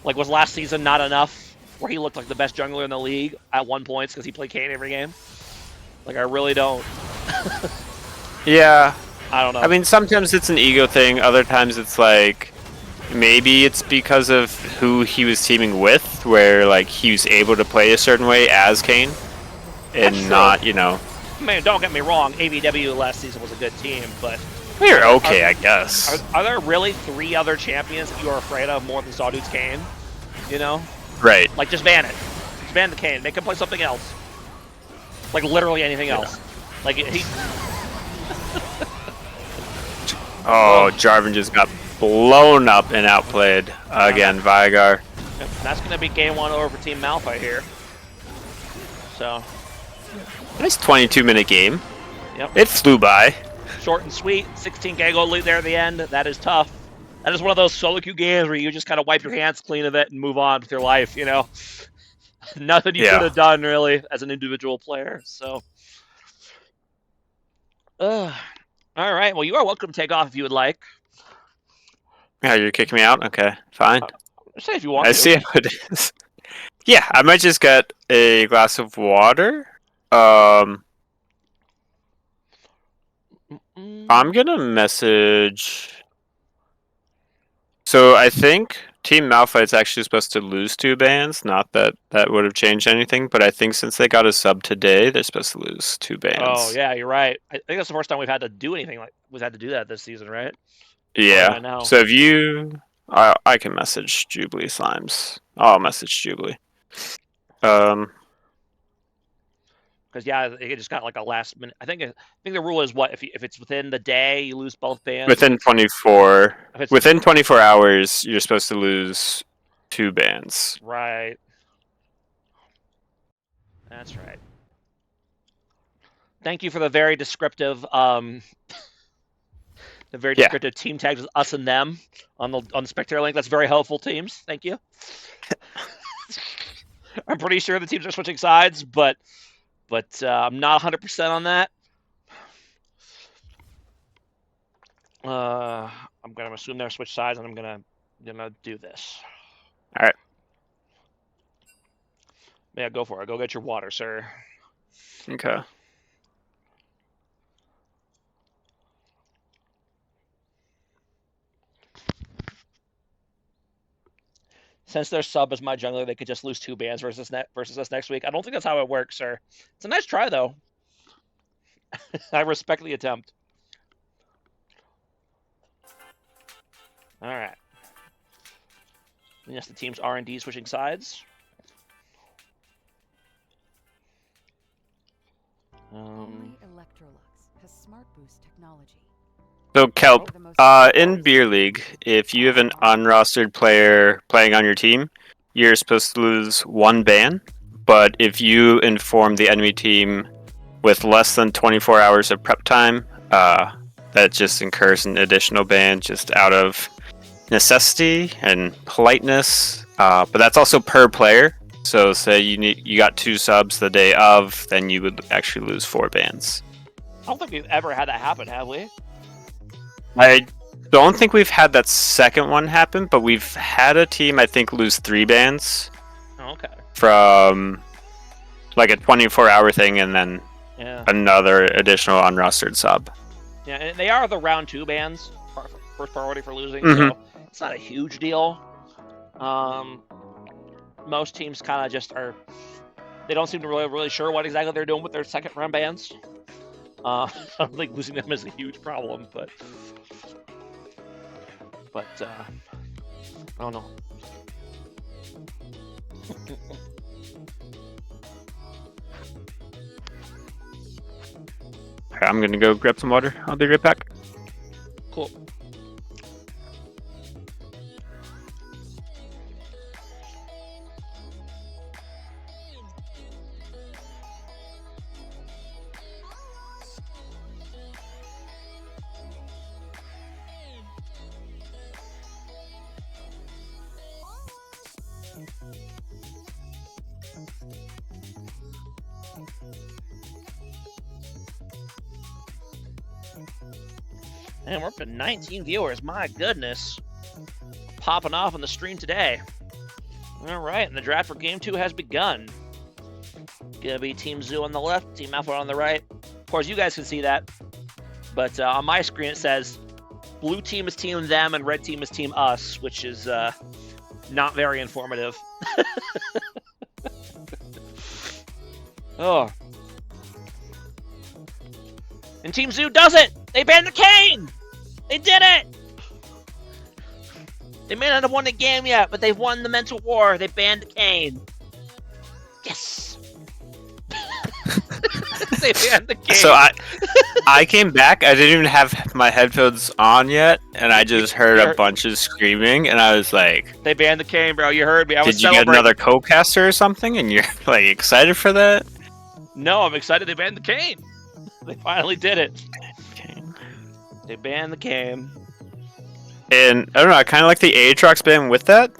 Like, was last season not enough where he looked like the best jungler in the league at 1 point because he played Kayn every game? Like, I really don't. Yeah. I don't know. I mean, sometimes it's an ego thing. Other times it's like, maybe it's because of who he was teaming with, where like he was able to play a certain way as Kayn, and not, you know. Man, don't get me wrong. ABW last season was a good team, but we were okay, I guess. Are there really 3 other champions that you are afraid of more than Sawdude's Kayn? You know? Right. Like, just ban it. Just ban the Kayn. Make him play something else. Like, literally anything else. Like, he... Oh, Jarvan just got blown up and outplayed again, Vygar. Yep, that's going to be game 1 over for Team Malphite here. So. Nice 22-minute game. Yep. It flew by. Short and sweet. 16k gold lead there at the end. That is tough. That is one of those solo queue games where you just kind of wipe your hands clean of it and move on with your life, you know? Nothing you could have done, really, as an individual player, so. All right, well, you are welcome to take off if you would like. Yeah, you're kicking me out? Okay, fine. Say if you want I to. see how it is. Yeah, I might just get a glass of water. I'm gonna message... So I think Team Malphite's actually supposed to lose 2 bans. Not that that would have changed anything, but I think since they got a sub today, they're supposed to lose 2 bans. Oh yeah, you're right. I think that's the first time we've had to do anything like we've had to do that this season, right? Yeah. Know. So if you, I can message Jubilee Slimes. I'll message Jubilee. Because yeah, it just got like a last minute. I think the rule is what if it's within the day you lose both bans. Within 24. Within 24 hours, you're supposed to lose 2 bans. Right. That's right. Thank you for the very descriptive descriptive team tags with us and them on the spectator link. That's very helpful, teams. Thank you. I'm pretty sure the teams are switching sides, but I'm not 100% on that. I'm gonna assume they're switch sides, and I'm gonna do this. All right. Yeah, go for it. Go get your water, sir. Okay. Since their sub is my jungler, they could just lose 2 bans versus us next week. I don't think that's how it works, sir. It's a nice try, though. I respect the attempt. All right. Yes, the team's R&D switching sides. Only Electrolux has Smart Boost technology. So Kelp, in Beer League, if you have an unrostered player playing on your team, you're supposed to lose 1 ban. But if you inform the enemy team with less than 24 hours of prep time, that just incurs an additional ban just out of necessity and politeness. But that's also per player. So say you got 2 subs the day of, then you would actually lose 4 bans. I don't think we've ever had that happen, have we? I don't think we've had that second one happen, but we've had a team, I think, lose 3 bans. Oh, okay. From like a 24-hour thing, and then Yeah. another additional unrostered sub. Yeah, and they are the round 2 bans, first priority for losing, Mhm. so it's not a huge deal. Most teams kind of just are. They don't seem to really sure what exactly they're doing with their second round bans. I don't think losing them is a huge problem, but I don't know. Alright, I'm gonna go grab some water. I'll be right back. Cool. And we're up to 19 viewers. My goodness. Popping off on the stream today. All right, and the draft for Game 2 has begun. Gonna be Team Zoo on the left, Team Alpha on the right. Of course, you guys can see that. But on my screen it says blue team is Team Them and red team is Team Us, which is not very informative. Oh. And Team Zoo does it! They banned the cane! They did it! They may not have won the game yet, but they've won the mental war. They banned the cane. Yes! They banned the cane. So I came back. I didn't even have my headphones on yet, and I just heard a bunch of screaming, and I was like, they banned the cane, bro. You heard me. I was "Did you get another co-caster or something?" And you're like excited for that? No, I'm excited. They banned the cane. They finally did it. Okay. They banned the cane. And I don't know. I kind of like the Aatrox ban with that,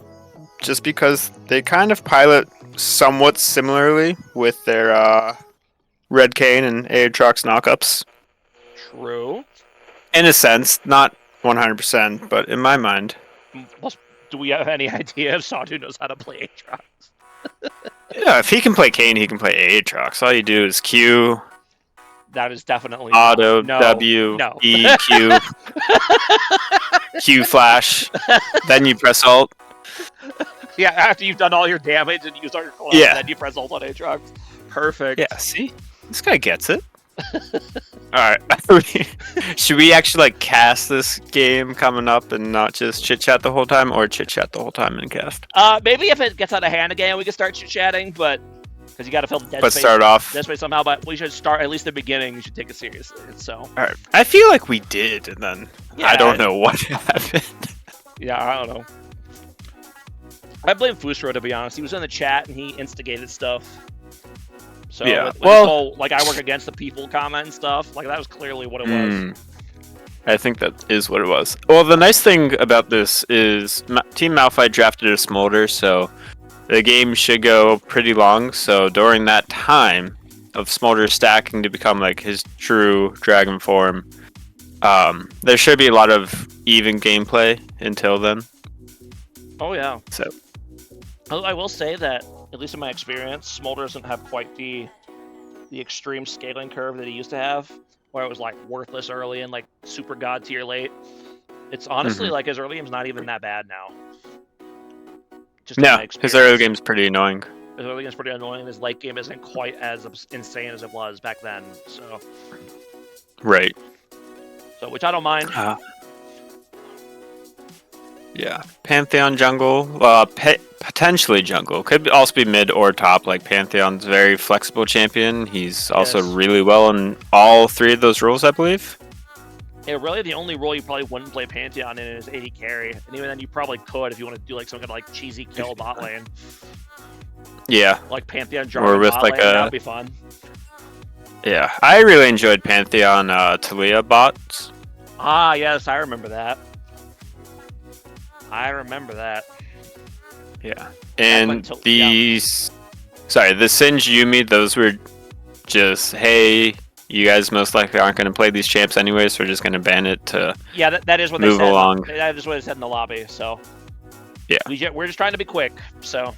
just because they kind of pilot somewhat similarly with their Red Cane and Aatrox knockups. True. In a sense, not 100%, but in my mind. Do we have any idea if Sawtooth knows how to play Aatrox? Yeah, if he can play Cane, he can play Aatrox. All you do is Q, That is definitely auto, no. W, No. E, Q, Q flash, then you press Alt. Yeah, after you've done all your damage and used all your clone, Yeah. then you press ult on Aatrox. Perfect. Yeah, see? This guy gets it. Alright. Should we actually like cast this game coming up and not just chit chat the whole time, or chit chat the whole time and cast? Maybe if it gets out of hand again, we can start chit-chatting, but because you got to fill the dead But space. start off. Dead space somehow, but we should start at least the beginning. You should take it seriously. So Alright. I feel like we did, and then Yeah. I don't know what happened. yeah, I don't know. I blame Fusro, to be honest. He was in the chat and he instigated stuff. So Yeah, with well- this whole, like, I work against the people comment and stuff, like that was clearly what it was. I think that is what it was. Well, the nice thing about this is Team Malphite drafted a Smolder, so the game should go pretty long. So during that time of Smolder stacking to become like his true dragon form, there should be a lot of even gameplay until then. Oh yeah. So I will say that, at least in my experience, Smolder doesn't have quite the extreme scaling curve that he used to have, where it was like worthless early and like super god tier late. It's honestly like his early game's not even that bad now. Just in no, my his experience. early game's pretty annoying. His early game's pretty annoying. His late game isn't quite as insane as it was back then. So, Right. which I don't mind. Yeah. Pantheon jungle, potentially jungle. Could also be mid or top. Like Pantheon's very flexible champion. He's also Yes. really well in all three of those roles, I believe. Yeah, really, the only role you probably wouldn't play Pantheon in is AD carry, and even then, you probably could if you want to do like some kind of like cheesy kill bot lane, Yeah. like Pantheon Or Jarvan with, bot like, lane. a- That'd be fun. Yeah. I really enjoyed Pantheon Talia bots. Ah, yes, I remember that. I remember that. Yeah. And until- these. Sorry, the Singe Yumi, those were just, hey, you guys most likely aren't going to play these champs anyway, so we're just going to ban it to. Yeah, that is what Move they said. along. That is what they said in the lobby. So Yeah. we're just trying to be quick. So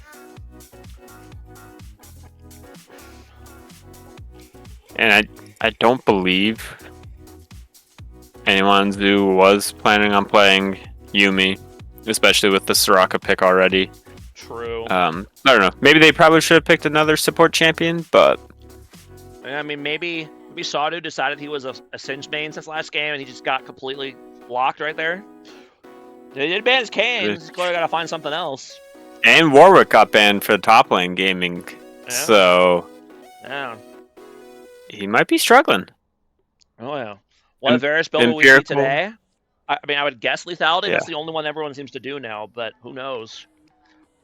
And I don't believe anyone on Zoo was planning on playing Yuumi, especially with the Soraka pick already. True. I don't know. Maybe they probably should have picked another support champion, but I mean, maybe Sadu decided he was a Singed main since last game, and he just got completely blocked right there. They did ban his Kayn. He's clearly got to find something else. and Warwick got banned for top lane gaming, Yeah. so Yeah. he might be struggling. Oh yeah. What Varus build will we see Empirical. today? I mean, I would guess lethality. Yeah. That's the only one everyone seems to do now, but who knows?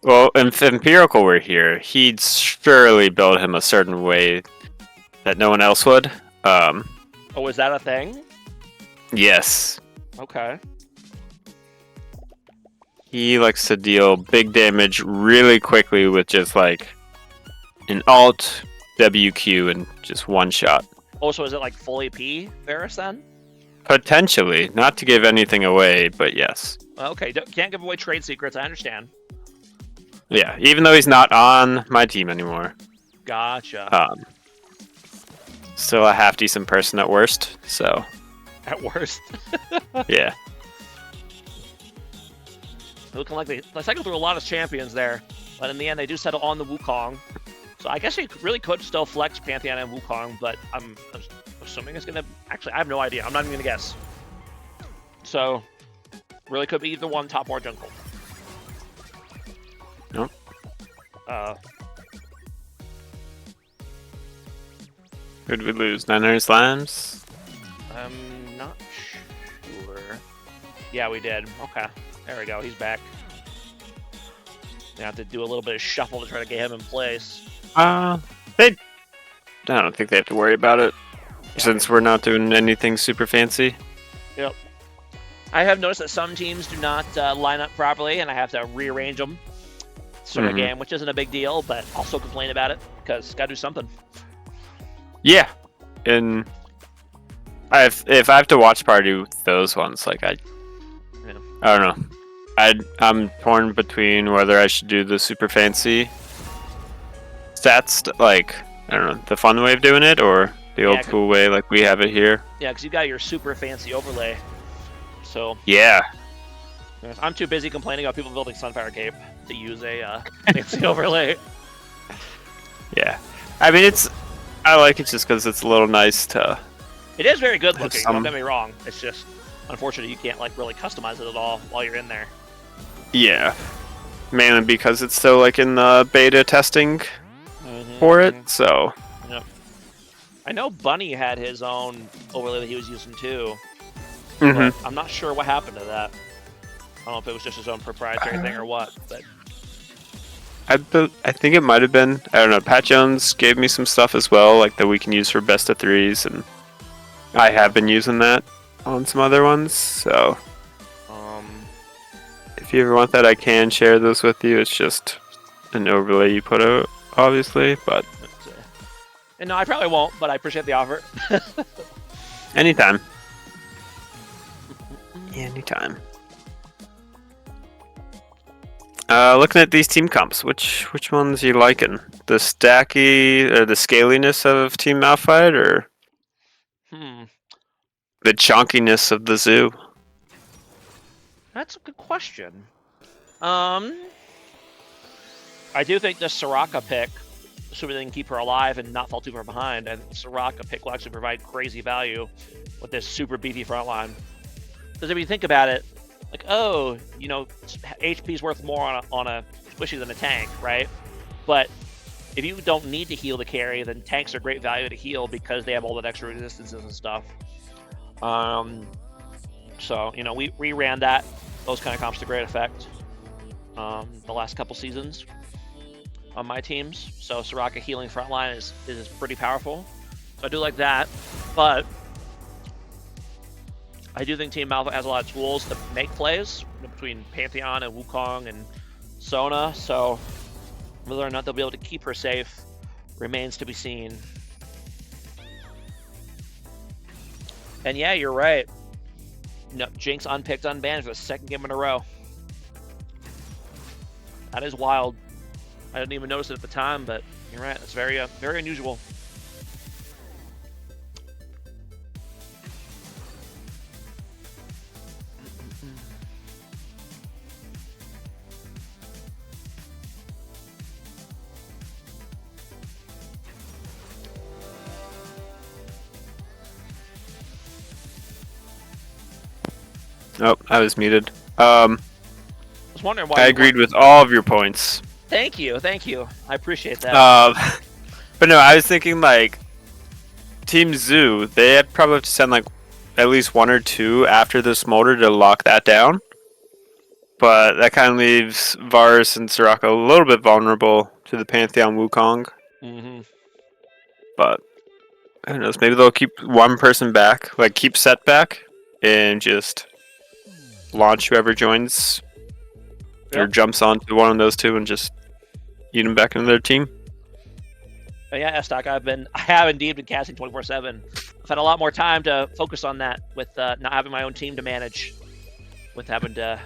Well, if Empirical were here, he'd surely build him a certain way that no one else would. Oh, is that a thing? Yes. Okay. He likes to deal big damage really quickly with just like an alt, WQ, and just one shot. Oh, so is it like full AP Varus then? Potentially, not to give anything away, but yes. Okay, can't give away trade secrets. I understand. Yeah, even though he's not on my team anymore. Gotcha. Still a half decent person at worst, so At worst. yeah. Looking like they cycled through a lot of champions there, but in the end they do settle on the Wukong. So I guess you really could still flex Pantheon and Wukong, but I'm assuming it's gonna. Actually, I have no idea. I'm not even gonna guess. So really could be either one, top or jungle. Nope. Who did we lose? 900 slams? I'm not sure. Yeah, we did. Okay, there we go. He's back. You have to do a little bit of shuffle to try to get him in place. I don't think they have to worry about it, since we're not doing anything super fancy. Yep. I have noticed that some teams do not line up properly, and I have to rearrange them. Sort of game, which isn't a big deal, but I'll still complain about it because gotta do something. Yeah, and if I have to watch party with those ones, like I don't know. I'm torn between whether I should do the super fancy stats, like I don't know, the fun way of doing it, or the old school way, like we have it here. Yeah, because you got your super fancy overlay. So Yeah. I'm too busy complaining about people building Sunfire Cape to use a fancy overlay. Yeah. I mean, I like it just because it's a little nice to. It is very good looking. Don't get me wrong. It's just unfortunate you can't like really customize it at all while you're in there. Yeah. Mainly because it's still like in the beta testing for it, so. Yep. I know Bunny had his own overlay that he was using too. Mm-hmm. But I'm not sure what happened to that. I don't know if it was just his own proprietary thing or what, but I think it might have been. I don't know. Pat Jones gave me some stuff as well, like that we can use for best of threes, and I have been using that on some other ones. So if you ever want that, I can share those with you. It's just an overlay you put out, obviously, but and no, I probably won't, but I appreciate the offer. anytime. Anytime. Looking at these team comps, which ones are you liking? The stacky or the scaliness of Team Malphite, or the chunkiness of the zoo? That's a good question. I do think the Soraka pick, assuming they can keep her alive and not fall too far behind, and Soraka pick will actually provide crazy value with this super beefy front line. Because if you think about it, like, oh, you know, HP's worth more on a squishy than a tank, right? But if you don't need to heal the carry, then tanks are great value to heal because they have all that extra resistances and stuff. So, you know, we ran those kind of comps to great effect the last couple seasons on my teams. So Soraka healing frontline is pretty powerful. So I do like that, but I do think Team Malphite has a lot of tools to make plays between Pantheon and Wukong and Sona, so whether or not they'll be able to keep her safe remains to be seen. And yeah, you're right. No, Jinx unpicked, unbanned for the second game in a row. That is wild. I didn't even notice it at the time, but you're right. It's very, very unusual. Oh, I was muted. I was wondering why. I agreed with all of your points. Thank you. I appreciate that. But no, I was thinking like Team Zoo. They had probably have to send like at least 1 or 2 after the smolder to lock that down. But that kind of leaves Varus and Soraka a little bit vulnerable to the Pantheon Wukong. Mm-hmm. But who knows? Maybe they'll keep one person back, like keep Set back, and just launch whoever joins or Yep. jumps onto one of those 2 and just eat them back into their team. But yeah, Stock. I have indeed been casting 24/7. I've had a lot more time to focus on that with not having my own team to manage, with having to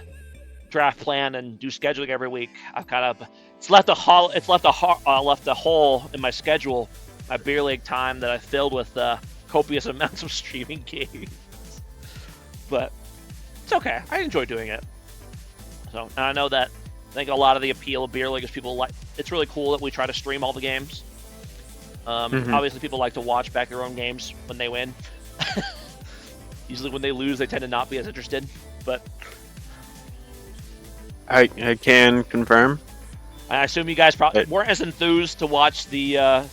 draft plan and do scheduling every week. I've kind of left a hole in my schedule, my beer league time that I filled with copious amounts of streaming games. But it's okay. I enjoy doing it. So, and I know that I think a lot of the appeal of beer league is people like. It's really cool that we try to stream all the games. Obviously, people like to watch back their own games when they win. Usually, when they lose, they tend to not be as interested. But I can confirm. I assume you guys probably weren't as enthused to watch the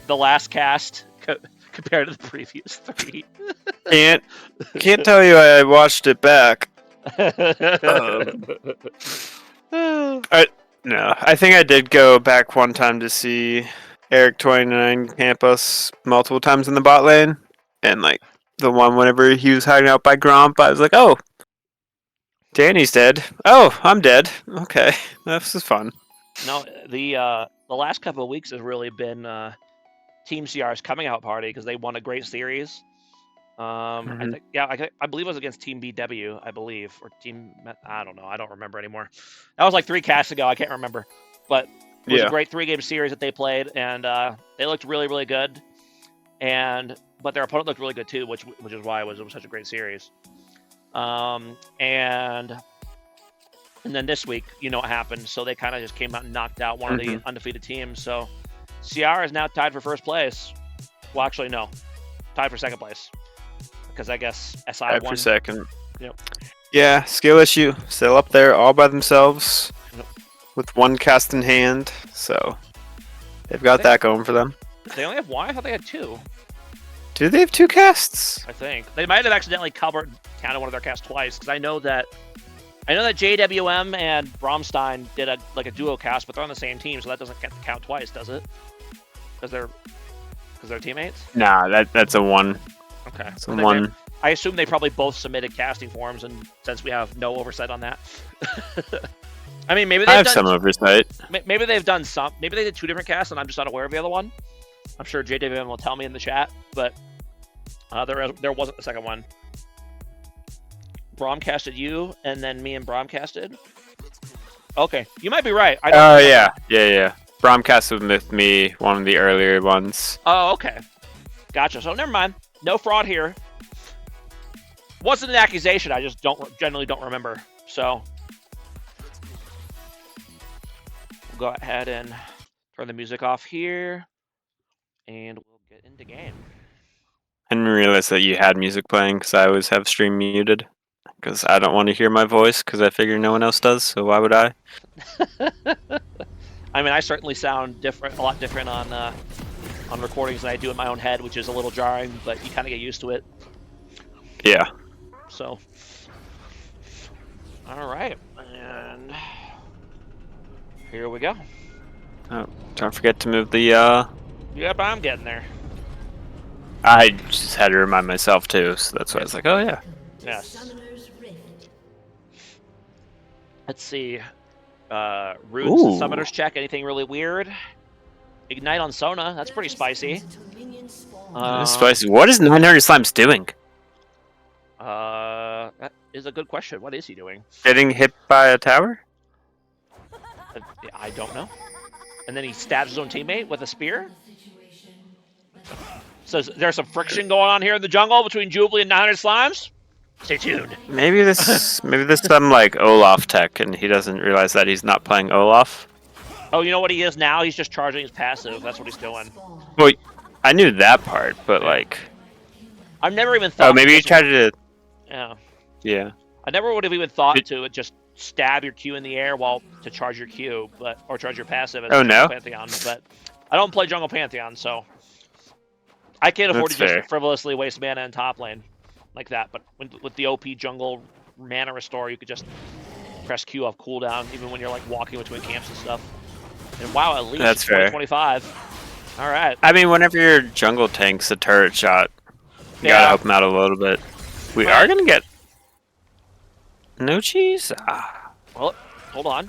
last cast compared to the previous 3. Can't tell you I watched it back. No, I think I did go back one time to see Eric29 camp us multiple times in the bot lane, and like the one whenever he was hiding out by Gromp, I was like, oh, Danny's dead. Oh, I'm dead. Okay, this is fun. No, the last couple of weeks has really been Team CR's coming out party because they won a great series. I believe it was against Team BW, I believe, or Team. I don't know. I don't remember anymore. That was like 3 casts ago. I can't remember, but it was a great 3-game series that they played, and they looked really, really good. But their opponent looked really good too, which is why it was such a great series. And then this week, you know what happened. So they kind of just came out and knocked out one of the undefeated teams. So CR is now tied for first place. Well, actually, no, tied for second place. Because I guess SI Tied won. for second. Yep. Yeah, skill issue. Still up there all by themselves. Yep. With 1 cast in hand. So they've got that going for them. They only have 1? I thought they had 2. Do they have 2 casts? I think they might have accidentally counted one of their casts twice. Because I know that JWM and Bromstein did a duo cast, but they're on the same team, so that doesn't count twice, does it? Because they're teammates. Nah, that's a 1. Okay. It's a 1. I assume they probably both submitted casting forms, and since we have no oversight on that, I mean, maybe I have some oversight. Maybe they've done some. Maybe they did 2 different casts, and I'm just not aware of the other one. I'm sure JWM will tell me in the chat, but there wasn't the second one. Brom casted you, and then me and Brom casted. Okay, you might be right. Oh yeah. Brom casted with me, one of the earlier ones. Oh, okay. Gotcha. So never mind. No fraud here. Wasn't an accusation. I just generally don't remember. So we'll go ahead and turn the music off here, and we'll get into game. I didn't realize that you had music playing because I always have stream muted. Because I don't want to hear my voice because I figure no one else does, so why would I? I mean, I certainly sound a lot different on recordings than I do in my own head, which is a little jarring, but you kind of get used to it. Yeah. So, all right, and here we go. Oh, don't forget to move the. Yep, I'm getting there. I just had to remind myself too, so that's why I was like, oh yeah. Yes. Let's see. Roots and Summoner's Check. Anything really weird? Ignite on Sona. That's pretty spicy. That's spicy. What is 900 Slimes doing? That is a good question. What is he doing? Getting hit by a tower? I don't know. And then he stabs his own teammate with a spear? So there's some friction going on here in the jungle between Jubilee and 900 Slimes? Stay tuned. Maybe this some like Olaf tech, and he doesn't realize that he's not playing Olaf. Oh, you know what he is now? He's just charging his passive. That's what he's doing. Well, I knew that part, but like, I've never even thought. oh, maybe he tried to. Yeah. Yeah. I never would have even thought to just stab your Q in the air while to charge your Q, or charge your passive as no. Pantheon. But I don't play jungle Pantheon, so I can't afford That's to fair. just frivolously waste mana in top lane like that. But with the OP jungle mana restore, you could just press Q off cooldown even when you're like walking between camps and stuff. And wow, at least That's fair. 2025. All right. I mean, whenever your jungle tank's a turret shot, you Yeah. gotta help him out a little bit. We are gonna get no cheese. Well, hold on.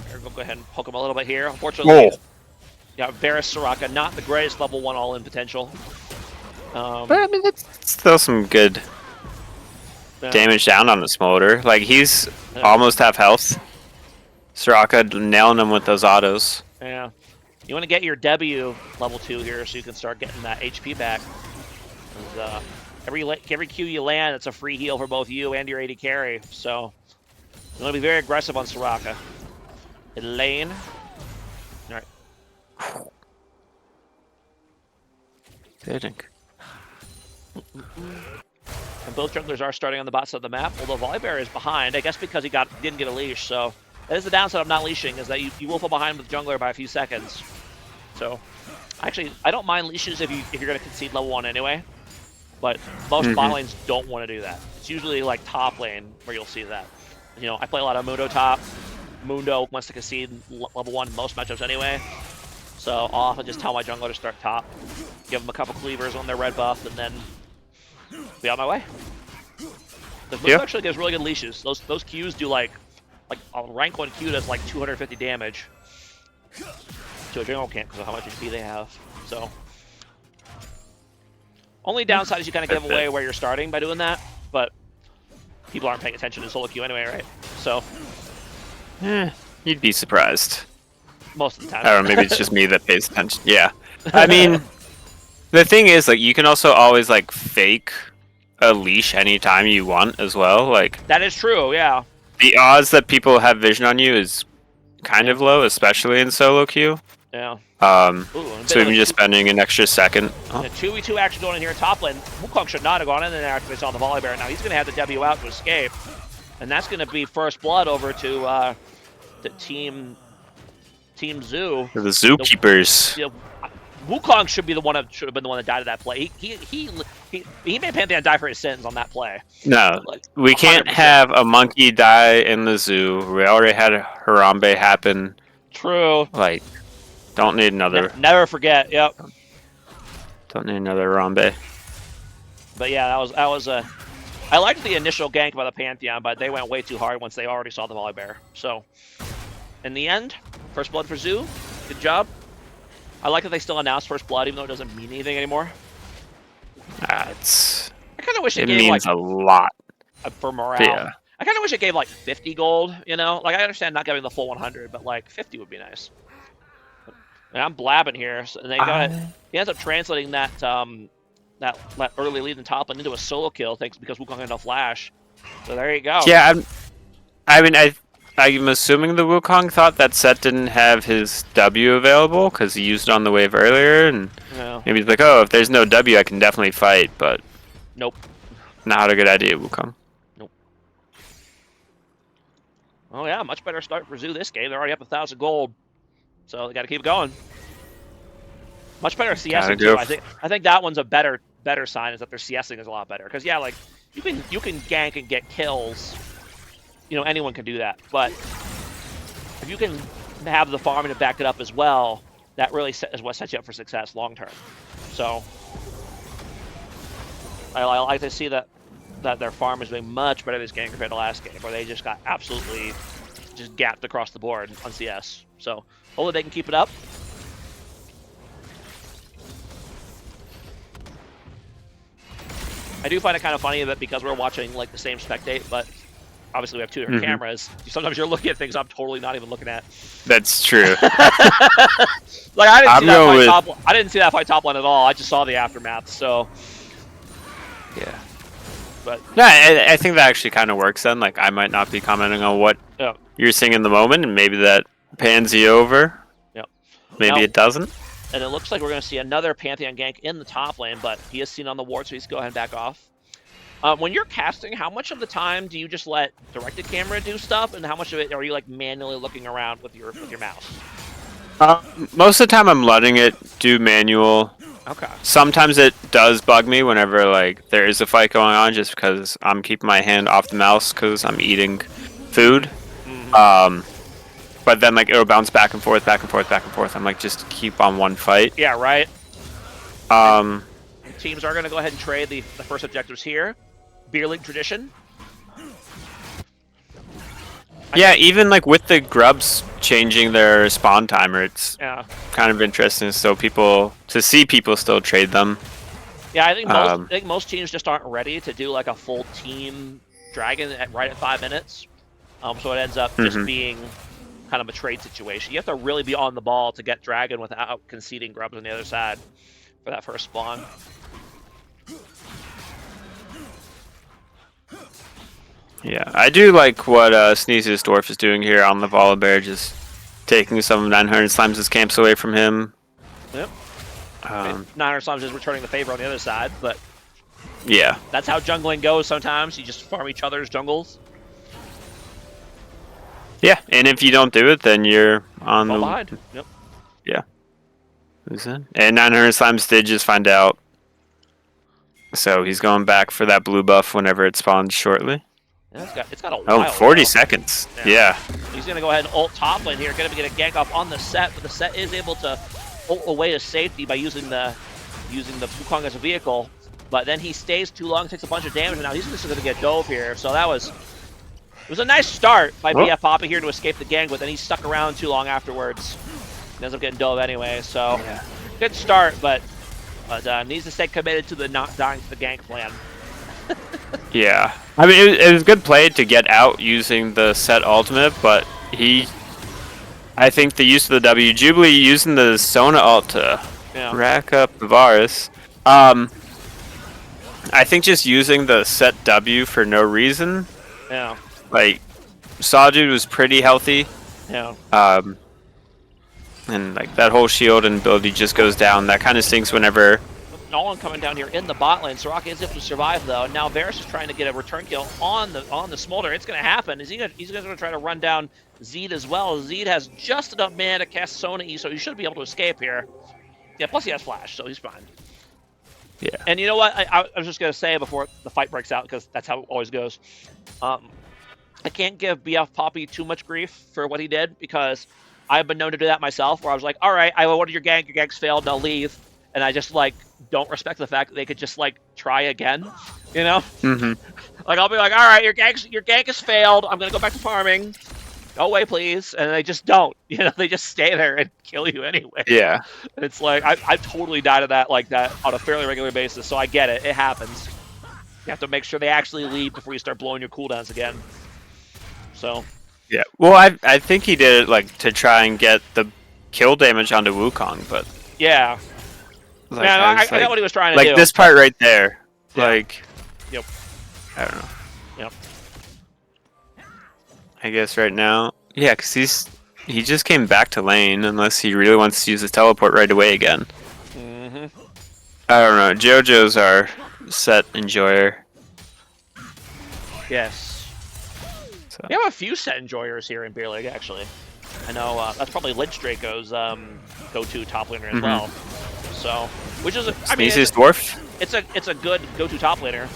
Here, go ahead and poke him a little bit here. Unfortunately, yeah, Varus Soraka, not the greatest level 1 all-in potential. But I mean, that's still some good Yeah. damage down on the Smolder. Like, he's Yeah. almost half health. Soraka nailing him with those autos. Yeah. You want to get your W level 2 here so you can start getting that HP back. And, every Q you land, it's a free heal for both you and your AD carry. So you want to be very aggressive on Soraka. In lane. All right. Didn't. And both junglers are starting on the bot side of the map, although Volibear is behind, I guess because he didn't get a leash, so that is the downside of not leashing, is that you will fall behind with the jungler by a few seconds. So, actually, I don't mind leashes if you're going to concede level 1 anyway, but most bot lanes don't want to do that. It's usually like top lane where you'll see that. You know, I play a lot of Mundo top. Mundo wants to concede level 1 in most matchups anyway, so I'll often just tell my jungler to start top, give them a couple cleavers on their red buff, and then be on my way. The Mundo actually gives really good leashes. Those Qs do like a rank 1 Q does like 250 damage to a jungle camp because of how much HP they have. So only downside is you kind of give away where you're starting by doing that, but people aren't paying attention to solo queue anyway, right? So You'd be surprised. most of the time. I don't know, maybe it's just me that pays attention. Yeah. I mean, the thing is, like, you can also always, like, fake a leash anytime you want as well. Like, That is true, yeah. the odds that people have vision on you is kind of low, especially in solo queue. Yeah. Ooh, and So even just spending an extra second. a 2v2 action going in here in top lane. Wukong should not have gone in there after they saw the Volibear. Now he's going to have the W out to escape. And that's going to be first blood over to the Team Zoo. The Zookeepers. You know, Wukong should be the one that should have been the one that died at that play. He made Pantheon die for his sins on that play. No, Like, we can't 100%. have a monkey die in the zoo. We already had Harambe happen. True. Like, don't need another. Never forget. Yep. Don't need another Harambe. But yeah, that was a. I liked the initial gank by the Pantheon, but they went way too hard once they already saw the Volibear. So, in the end, first blood for Zoo. Good job. I like that they still announced first blood, even though it doesn't mean anything anymore. I kind of wish it It gave means like a lot. for morale. Yeah. I kind of wish it gave like 50 gold. You know, like I understand not giving the full 100, but like 50 would be nice. And I'm blabbing here, so, and they got it. He ends up translating that that early lead in top lane into a solo kill, thanks because Wukong had no flash. So there you go. Yeah, I'm assuming the Wukong thought that Set didn't have his W available because he used it on the wave earlier, and Yeah. maybe he's like, oh, if there's no W, I can definitely fight, but Nope. not a good idea, Wukong. Oh yeah, much better start for Zoo this game. They're already up 1,000 gold, so they got to keep going. Much better CSing too. I think that one's a better sign is that their CSing is a lot better. Because yeah, like you can gank and get kills. You know, anyone can do that. But if you can have the farming to back it up as well, that really is what sets you up for success long term. So I like to see that their farm is doing much better this game compared to last game, where they just got absolutely just gapped across the board on CS. So hopefully they can keep it up. I do find it kind of funny that because we're watching like the same spectate, but obviously we have two different cameras. Sometimes you're looking at things I'm totally not even looking at. That's true. Like I didn't see that fight top line at all. I just saw the aftermath. So Yeah. But no, I think that actually kind of works then. Like, I might not be commenting on what yeah. you're seeing in the moment, and maybe that pans you over. Yep. Maybe Now- it doesn't. And it looks like we're going to see another Pantheon gank in the top lane, but he is seen on the ward, so he's go ahead and back off. When you're casting, how much of the time do you just let directed camera do stuff, and how much of it are you like manually looking around with your mouse? Most of the time, I'm letting it do manual. Okay. Sometimes it does bug me whenever like there is a fight going on, just because I'm keeping my hand off the mouse because I'm eating food. But then like it'll bounce back and forth, back and forth, back and forth. I'm like, just keep on one fight. Yeah, right. Teams are going to go ahead and trade the first objectives here. Beer League tradition. Yeah, even like with the grubs changing their spawn timer, it's Yeah. kind of interesting. So to see people still trade them. Yeah, I think most teams just aren't ready to do like a full team dragon right at 5 minutes. So it ends up just being kind of a trade situation. You have to really be on the ball to get dragon without conceding grubs on the other side for that first spawn. Yeah, I do like what Sneezy's Dwarf is doing here on the Volibear, just taking some of 900 Slimes' camps away from him. Yep. 900 Slimes is returning the favor on the other side, but yeah, that's how jungling goes sometimes. You just farm each other's jungles. Yeah, and if you don't do it, then you're on the behind. Yep. Yeah. Who's that? And 900 Slimes did just find out. So he's going back for that blue buff whenever it spawns shortly. Yeah, it's got a Oh, while 40 though. seconds. Yeah. He's going to go ahead and ult top lane here. Going to get a gank off on the set, but the set is able to ult away to safety by using the Wukong as a vehicle. But then he stays too long, takes a bunch of damage, and now he's just going to get dove here. So it was a nice start by BF Papa here to escape the gank, but then he stuck around too long afterwards. He ends up getting dove anyway, so good start, but needs to stay committed to the not dying to the gank plan. Yeah. I mean, it was good play to get out using the set ultimate, but I think the use of the W, Jubilee using the Sona ult to rack up the Varus. I think just using the set W for no reason. Yeah. Like, Sawdude was pretty healthy. Yeah. And like that whole shield and ability just goes down. That kind of stinks whenever. Nolan coming down here in the bot lane. Soraka is able to survive though. Now Varus is trying to get a return kill on the Smolder. It's going to happen. He's going to try to run down Zed as well. Zed has just enough mana to cast Sona E, so he should be able to escape here. Yeah, plus he has flash, so he's fine. Yeah. And you know what? I was just going to say before the fight breaks out, because that's how it always goes. I can't give BF Poppy too much grief for what he did, because I've been known to do that myself, where I was like, all right, I ordered your gank's failed, now leave. And I just, like, don't respect the fact that they could just, like, try again, you know? Like, I'll be like, all right, your gank has failed, I'm going to go back to farming. Go away, please. And they just don't. You know, they just stay there and kill you anyway. Yeah. And it's like, I totally die to that like that on a fairly regular basis, so I get it. It happens. You have to make sure they actually leave before you start blowing your cooldowns again. So. Yeah. Well, I think he did it, like, to try and get the kill damage onto Wukong, but... Yeah. Like, yeah, I got what he was trying to do. Like, this part right there. Yeah. Like... Yep. I don't know. Yep. I guess right now... Yeah, because he just came back to lane, unless he really wants to use his teleport right away again. I don't know. JoJo's our set enjoyer. Yes. So. We have a few set enjoyers here in Beer League, actually. I know that's probably Lich Draco's go-to top laner as well. So, which is, I mean, Dwarf? It's a good go-to top laner.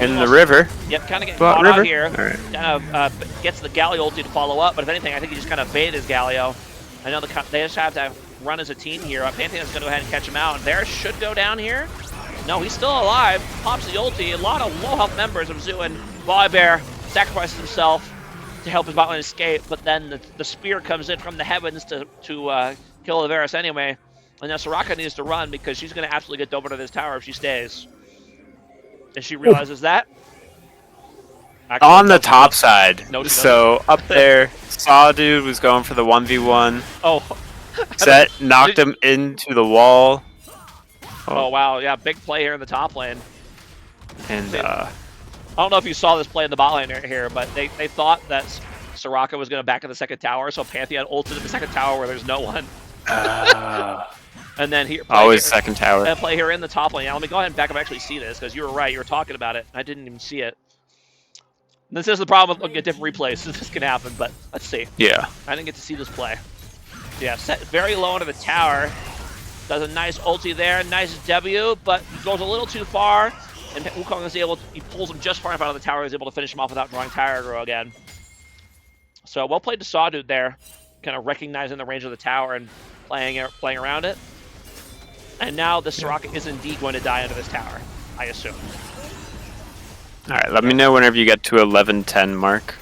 In the river. Yep, kind of getting But caught river. out here. Right. Kind of gets the Galio ulti to follow up, but if anything, I think he just kind of baited his Galio. I know they just have to run as a team here. Pantheon's going to go ahead and catch him out. Varus should go down here. No, he's still alive. Pops the ulti. A lot of low health members of Zoo, and Volibear sacrifices himself to help his bot lane escape, but then the spear comes in from the heavens to kill the Varus anyway. And now Soraka needs to run because she's going to absolutely get dove to this tower if she stays. And she realizes that. Actually, On the top side. No, she so up there, Sawdude was going for the 1v1. Oh. Set knocked him into the wall. Oh wow, yeah, big play here in the top lane. And I don't know if you saw this play in the bot lane here, but they thought that Soraka was going to back in the second tower, so Pantheon ulted in the second tower where there's no one. And then here, Always here, second tower. and play here in the top lane. Now, let me go ahead and back up and actually see this, because you were right. You were talking about it. I didn't even see it. This is the problem with looking at different replays. This can happen, but let's see. Yeah. I didn't get to see this play. Yeah, set very low into the tower. Does a nice ulti there. Nice W, but goes a little too far. And Wukong is able to, he pulls him just far enough out of the tower. He's able to finish him off without drawing tower aggro again. So well played to Sawdude there. Kind of recognizing the range of the tower and playing around it. And now the Soraka is indeed going to die under this tower, I assume. All right, let me know whenever you get to 11:10 mark.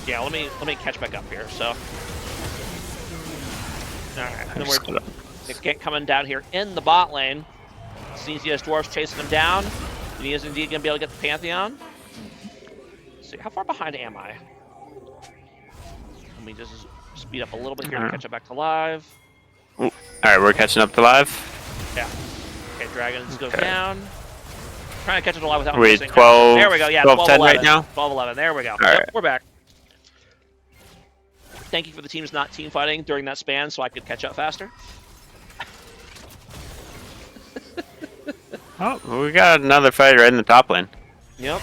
Yeah, let me catch back up here. So, all right, and then we're coming down here in the bot lane. Cesius Dwarfs chasing him down. And he is indeed going to be able to get the Pantheon. Let's see, how far behind am I? Let me just speed up a little bit here to catch up back to live. Ooh. All right, we're catching up to live. Yeah. Okay, Dragons goes down. Trying to catch it alive without Wait, missing. 12. There we go. Yeah, 12, 10 11. right now. 12-11. There we go. Yep, right. We're back. Thank you for the teams not team fighting during that span, so I could catch up faster. Oh, well, we got another fight right in the top lane. Yep.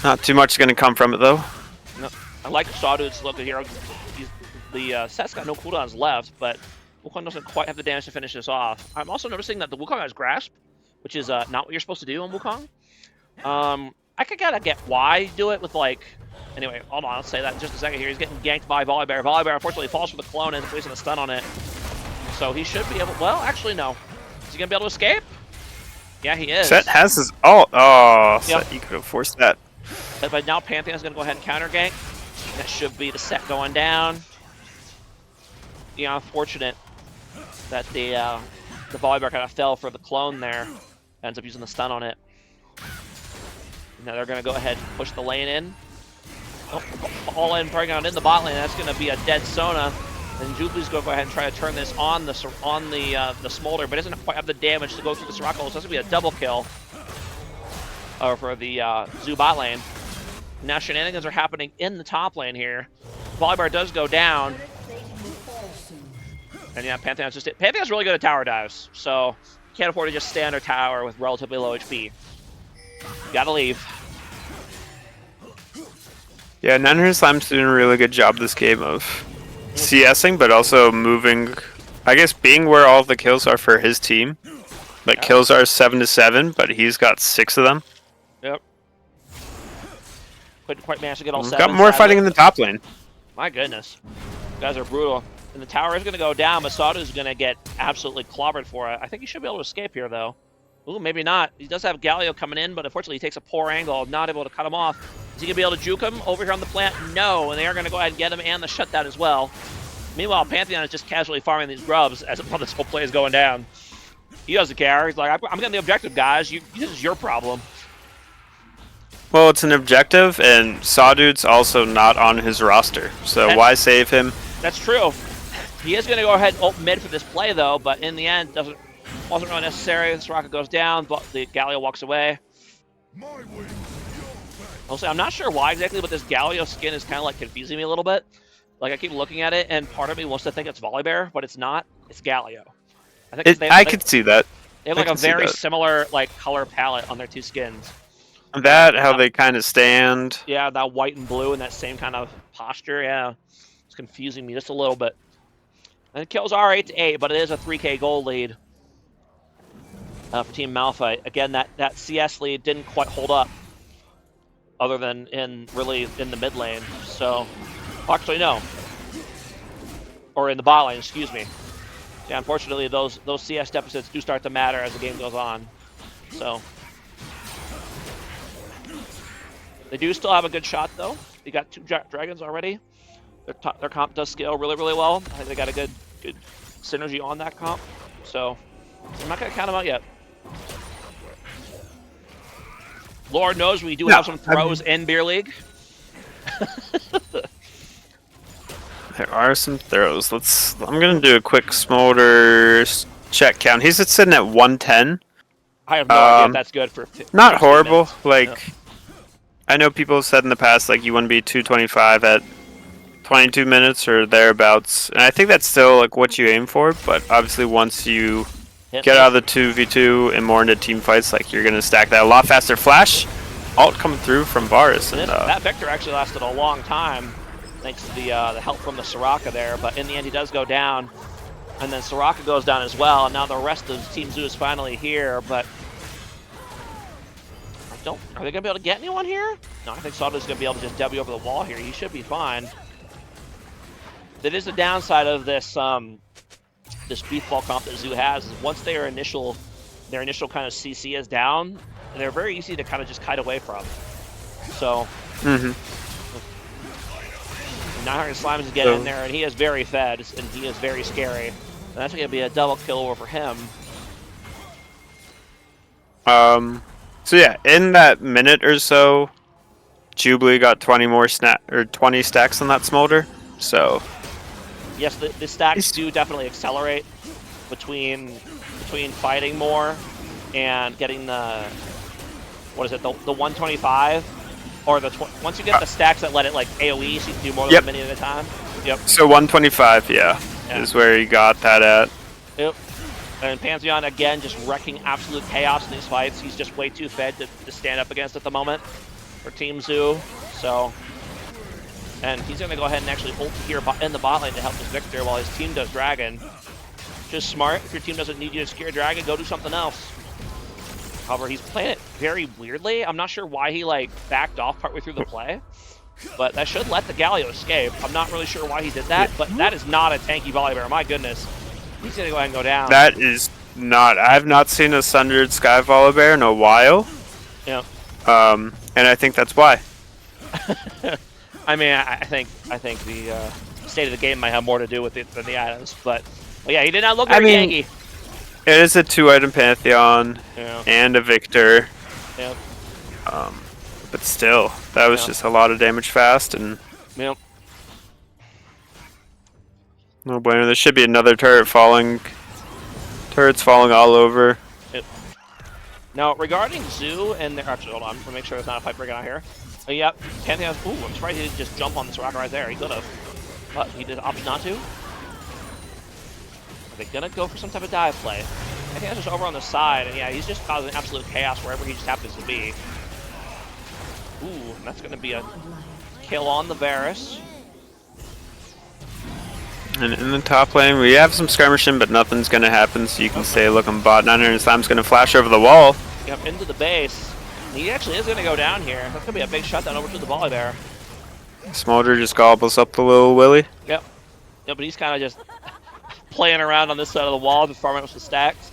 Not too much is gonna come from it though. No, I like Sawdude's look here. The set's got no cooldowns left, but Wukong doesn't quite have the damage to finish this off. I'm also noticing that the Wukong has Grasp, which is not what you're supposed to do on Wukong. I could kind of get why you do it with, like... Anyway, hold on, I'll say that in just a second here. He's getting ganked by Volibear. Volibear, unfortunately, falls for the clone and placing a stun on it. So he should be able... Well, actually, no. Is he going to be able to escape? Yeah, he is. Set has his ult. Oh, Yep. Set, you could have forced that. But now Pantheon's going to go ahead and counter gank. That should be the set going down. Yeah, unfortunate that the Volibear kind of fell for the clone there. Ends up using the stun on it. Now they're going to go ahead and push the lane in. Oh, all in, bring on in the bot lane. That's going to be a dead Sona. And Jubilee's going to go ahead and try to turn this on the Smolder, but doesn't quite have the damage to go through the Soraka. So that's going to be a double kill for the Zoo bot lane. Now shenanigans are happening in the top lane here. Volibear does go down. And yeah, Pantheon's really good at tower dives, so can't afford to just stay under tower with relatively low HP. Gotta leave. Yeah, Niner Slime's doing a really good job this game of CSing, but also moving. I guess being where all the kills are for his team. Like kills are 7-7, but he's got 6 of them. Yep. Couldn't quite manage to get all We've 7. got more fighting in the top lane. My goodness, you guys are brutal. And the tower is going to go down. Masada's going to get absolutely clobbered for it. I think he should be able to escape here, though. Ooh, maybe not. He does have Galio coming in, but unfortunately he takes a poor angle, not able to cut him off. Is he going to be able to juke him over here on the plant? No, and they are going to go ahead and get him and the shutdown as well. Meanwhile, Pantheon is just casually farming these grubs as while this whole play is going down. He doesn't care. He's like, I'm getting the objective, guys. This is your problem. Well, it's an objective, and Sawdude's also not on his roster, so why save him? That's true. He is going to go ahead and ult mid for this play, though, but in the end, wasn't really necessary. The Soraka goes down, but the Galio walks away. Also, I'm not sure why exactly, but this Galio skin is kind of like confusing me a little bit. Like, I keep looking at it, and part of me wants to think it's Volibear, but it's not. It's Galio. I could see that. They have like a very similar like color palette on their two skins. That, how they kind of stand. Yeah, that white and blue and that same kind of posture. Yeah, it's confusing me just a little bit. And the kills are 8-8, but it is a 3K gold lead for Team Malphite. Again, that CS lead didn't quite hold up, other than in the mid lane. So, actually no, or in the bot lane. Excuse me. Yeah, unfortunately, those CS deficits do start to matter as the game goes on. So. They do still have a good shot, though. They got 2 dragons already. Their comp does scale really, really well. I think they got a good synergy on that comp. So, I'm not going to count them out yet. Lord knows we do have some throws in Beer League. There are some throws. I'm going to do a quick Smolder check count. He's sitting at 110. I have no idea if that's good for 50 not horrible. minutes. Like... No. I know people have said in the past, like, you want to be 225 at 22 minutes or thereabouts. And I think that's still, like, what you aim for. But obviously once you Hit get me. out of the 2v2 and more into team fights, like you're gonna stack that a lot faster. Flash, ult coming through from Varus, and That Victor actually lasted a long time, thanks to the help from the Soraka there. But in the end, he does go down, and then Soraka goes down as well. And now the rest of Team Zoo is finally here, but are they gonna be able to get anyone here? No, I think Sawdo's gonna be able to just W over the wall here. He should be fine. That is the downside of this this beef ball comp that Zoo has, is once their initial kind of CC is down, they're very easy to kind of just kite away from. So 900 Slimes is getting in there, and he is very fed, and he is very scary. And that's gonna be a double kill over him. So yeah, in that minute or so, Jubilee got 20 stacks on that Smolder. So Yes, the stacks do definitely accelerate between fighting more and getting the, what is it, the 125, or once you get the stacks that let it like AoE, so you can do more than a minute at a time. Yep. So 125, is where he got that at. Yep. And Pantheon again just wrecking absolute chaos in these fights. He's just way too fed to stand up against at the moment for Team Zoo. So. And he's going to go ahead and actually ult here in the bot lane to help his Victor while his team does Dragon. Just smart. If your team doesn't need you to scare Dragon, go do something else. However, he's playing it very weirdly. I'm not sure why he like backed off partway through the play, but that should let the Galio escape. I'm not really sure why he did that, but that is not a tanky Volibear. My goodness. He's going to go ahead and go down. That is not... I've not seen a Sundered Sky Volibear in a while. Yeah. And I think that's why. I mean, I think the state of the game might have more to do with it than the items, but yeah, he did not look very tanky. It is a 2-item Pantheon and a Victor. Yep. But still, that was just a lot of damage fast, and Yep. no bueno. There should be another turret falling. Turrets falling all over. Yep. Now, regarding Zoo and their... Actually, hold on. Let me make sure there's not a fight breaking out here. Yep. Pantheon... Ooh, I'm surprised he didn't just jump on this rock right there. He could have. But he did opt not to. Are they going to go for some type of dive play? Pantheon's just over on the side, and yeah, he's just causing absolute chaos wherever he just happens to be. Ooh, that's going to be a kill on the Varus. And in the top lane, we have some skirmishing, but nothing's going to happen, so you can say, look, I'm bot 900 Slime's going to flash over the wall. Yep, into the base. He actually is going to go down here. That's going to be a big shutdown over to the volley there. Smolder just gobbles up the little Willy. Yep. Yeah, but he's kind of just playing around on this side of the wall, just farming up some stacks.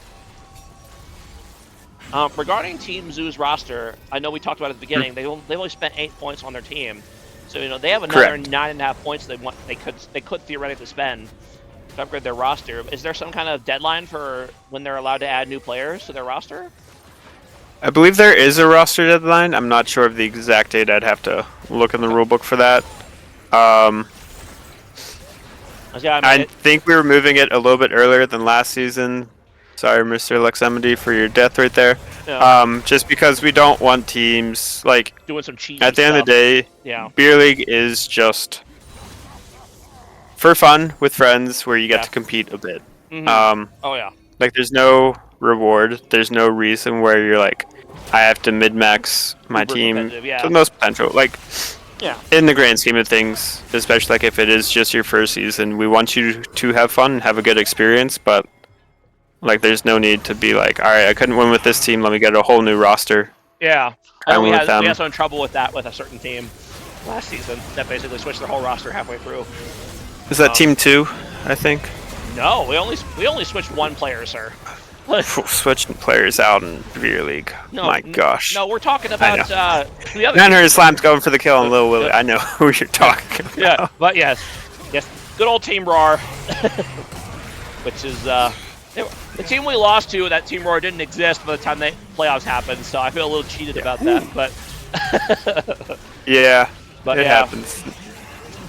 Regarding Team Zoo's roster, I know we talked about at the beginning, they only spent 8 points on their team. So, you know, they have another 9.5 points they could theoretically spend to upgrade their roster. Is there some kind of deadline for when they're allowed to add new players to their roster? I believe there is a roster deadline. I'm not sure of the exact date. I'd have to look in the rulebook for that. Yeah, I think we were moving it a little bit earlier than last season. Sorry, Mr. Lexemity, for your death right there. Yeah. Just because we don't want teams, like, doing some cheating at the end of the day, Beer League is just for fun with friends where you get to compete a bit. Oh, yeah. Like, there's no reward. There's no reason where you're like, I have to mid-max my team to the most potential. Like, in the grand scheme of things, especially like if it is just your first season, we want you to have fun and have a good experience, but like, there's no need to be like, all right, I couldn't win with this team. Let me get a whole new roster. Yeah. We had some trouble with that with a certain team last season that basically switched their whole roster halfway through. Is that Team 2, I think? No, we only switched one player, sir. Switching players out in Beer League. No, my gosh. No, we're talking about the other. 900 Slime's going for the kill on Lil Willy. I know who you're talking about. Yeah, but yes, good old Team Roar, which is the team we lost to. That Team Roar didn't exist by the time the playoffs happened, so I feel a little cheated about that. But yeah, but it happens.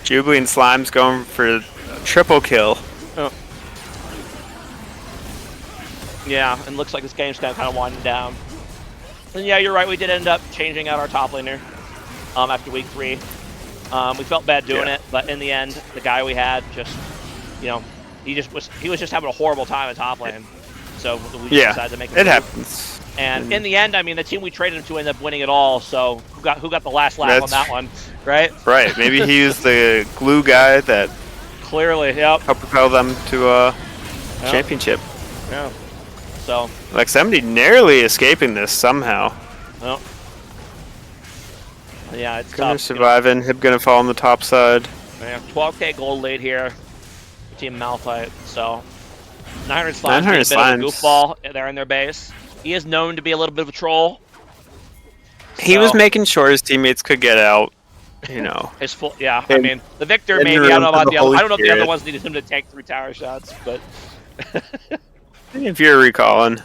Jubilee and Slime's going for a triple kill. Oh. Yeah, and looks like this game's kind of winding down. And yeah, you're right. We did end up changing out our top laner after week 3. We felt bad doing it, but in the end, the guy we had just, you know, he was just having a horrible time at top lane. So we Yeah, decided to make it happens. And in the end, I mean, the team we traded him to ended up winning it all. So who got the last laugh on that one, right? Right. Maybe he was the glue guy that Clearly, yep. helped propel them to a championship. Yeah. So. Like somebody narrowly escaping this somehow. Well. Yeah, it's Gonna tough. surviving. Hib gonna fall on the top side. Yeah, 12k gold lead here. Team Malphite. So 900 Slimes 900 being a bit of a Slimes. goofball there in their base. He is known to be a little bit of a troll. He was making sure his teammates could get out. You know. His full, yeah. I mean, the Victor in maybe. I room don't know for about the the other. Holy I don't know if the other Spirit. ones needed him to tank 3 tower shots, but If you're recalling,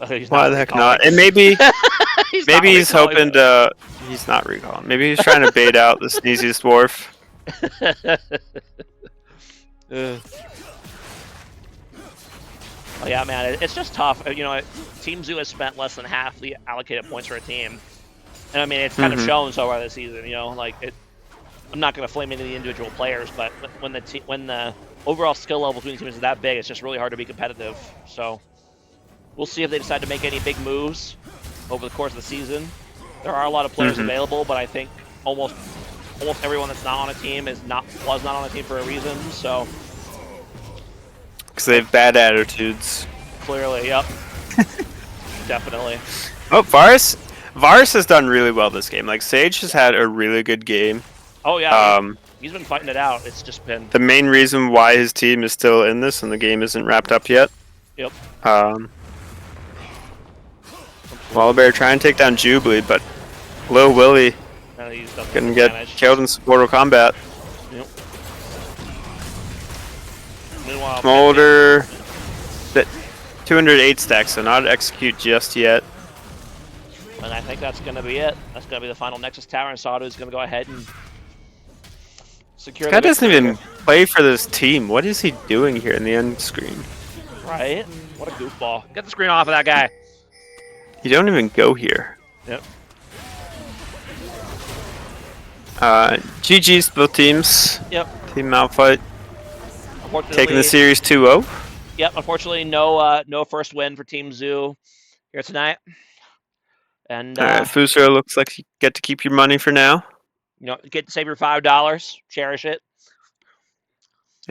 he's why not the heck recalling. not? And maybe He's maybe not he's recalling. hoping to. He's not recalling. Maybe he's trying to bait out the sneeziest dwarf. Oh, yeah, man, it's just tough. You know, Team Zoo has spent less than half the allocated points for a team, and I mean it's kind of shown so far this season. You know, like I'm not going to flame any of the individual players, but when the overall skill level between teams is that big, it's just really hard to be competitive. So we'll see if they decide to make any big moves over the course of the season. There are a lot of players available, but I think almost everyone that's not on a team was not on a team for a reason. So. Because they have bad attitudes. Clearly, yep. Definitely. Oh, Varus has done really well this game. Like Sage has had a really good game. Oh yeah, he's been fighting it out. It's just been The main reason why his team is still in this and the game isn't wrapped up yet. Yep. Wallabear trying to take down Jubilee, but Lil Willy gonna get killed in Mortal Kombat. Yep. Meanwhile, Smolder, 208 stacks, so not execute just yet. and I think that's going to be it. That's going to be the final Nexus Tower, and Sadu is going to go ahead and secure. This guy the doesn't victory. even play for this team. What is he doing here in the end screen? Right? What a goofball! Get the screen off of that guy. You don't even go here. Yep. GG's both teams. Yep. Team Malphite Unfortunately, taking the series 2-0. Yep. Unfortunately, no first win for Team Zoo here tonight. And Fusro looks like you get to keep your money for now. you know, get to save your $5, cherish it.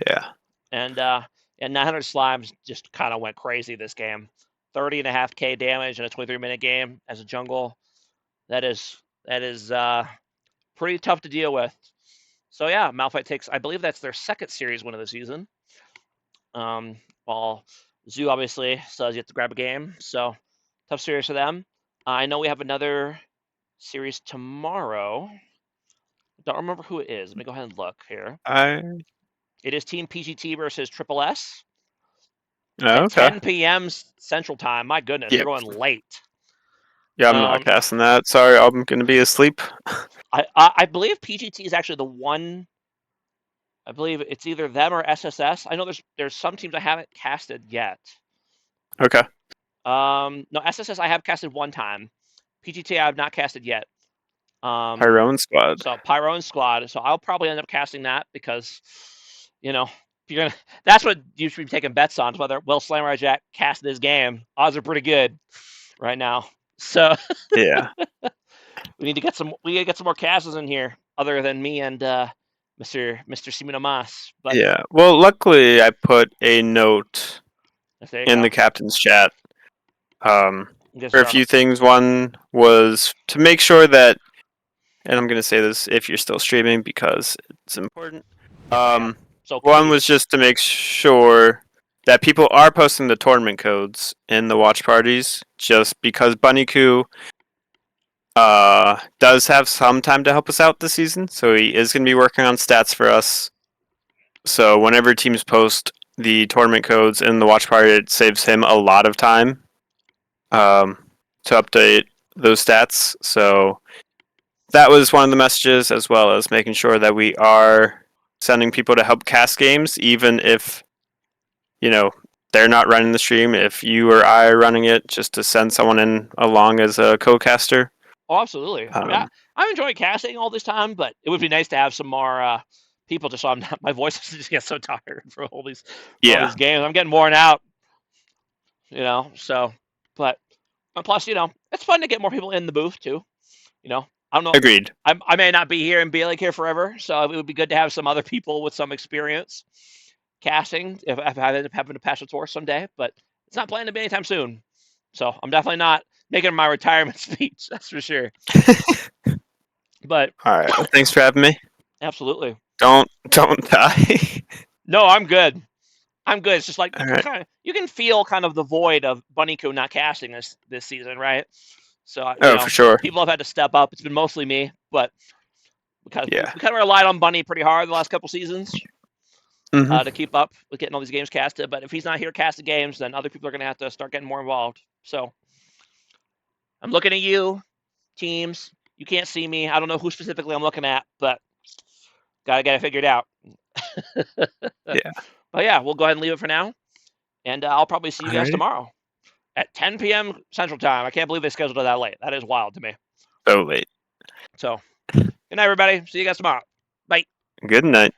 Yeah. And 900 Slimes just kind of went crazy this game. 30.5k damage in a 23-minute game as a jungle. That is pretty tough to deal with. So yeah, Malphite takes, I believe that's their second series win of the season. While Zoo obviously still has yet to grab a game. So tough series for them. I know we have another series tomorrow. Don't remember who it is. Let me go ahead and look here. It is Team PGT versus Triple S. At 10 p.m. Central Time. My goodness, Yep. they're going late. Yeah, I'm not casting that. Sorry, I'm going to be asleep. I believe PGT is actually the one. I believe it's either them or SSS. I know there's some teams I haven't casted yet. Okay. No, SSS I have casted one time. PGT I have not casted yet. Pyro Squad. So Pyro and Squad. So I'll probably end up casting that because, you know, you're gonna. That's what you should be taking bets on. Whether Will Slammer Jack cast this game. Odds are pretty good right now. So Yeah. we need to get some. We gotta get some more casters in here, other than me and Mr. Simino Mas. But Yeah. Well, luckily I put a note in the captain's chat for a few things. One was to make sure that, and I'm going to say this if you're still streaming because it's important. So One was just to make sure that people are posting the tournament codes in the watch parties, just because Bunnyku does have some time to help us out this season, so he is going to be working on stats for us. So whenever teams post the tournament codes in the watch party, it saves him a lot of time to update those stats. So that was one of the messages, as well as making sure that we are sending people to help cast games, even if, you know, they're not running the stream. If you or I are running it, just to send someone in along as a co-caster. Oh, absolutely. I mean, I'm enjoying casting all this time, but it would be nice to have some more people, just so I'm not, my voice just gets so tired for all these games. I'm getting worn out. you know. So, but and plus, you know, it's fun to get more people in the booth too. You know, I don't know. Agreed. I may not be here and be like here forever, so it would be good to have some other people with some experience casting if I end up having to pass a tour someday. But it's not planned to be anytime soon. So I'm definitely not making my retirement speech. That's for sure. But All right. Well, thanks for having me. absolutely. Don't die. No, I'm good. I'm good. It's just like All right. you can feel kind of the void of Bunnyku not casting this season, right? So you Oh, know, for sure. people have had to step up. It's been mostly me, but because Yeah. we kind of relied on Bunny pretty hard the last couple seasons Mm-hmm. to keep up with getting all these games casted. But if he's not here casting games, then other people are going to have to start getting more involved. So I'm looking at you, teams. You can't see me. I don't know who specifically I'm looking at, but gotta get it figured out. Yeah. But yeah, we'll go ahead and leave it for now, and I'll probably see you guys Alrighty. tomorrow at 10 p.m. Central Time. I can't believe they scheduled it that late. That is wild to me. So late. So, good night, everybody. See you guys tomorrow. Bye. Good night.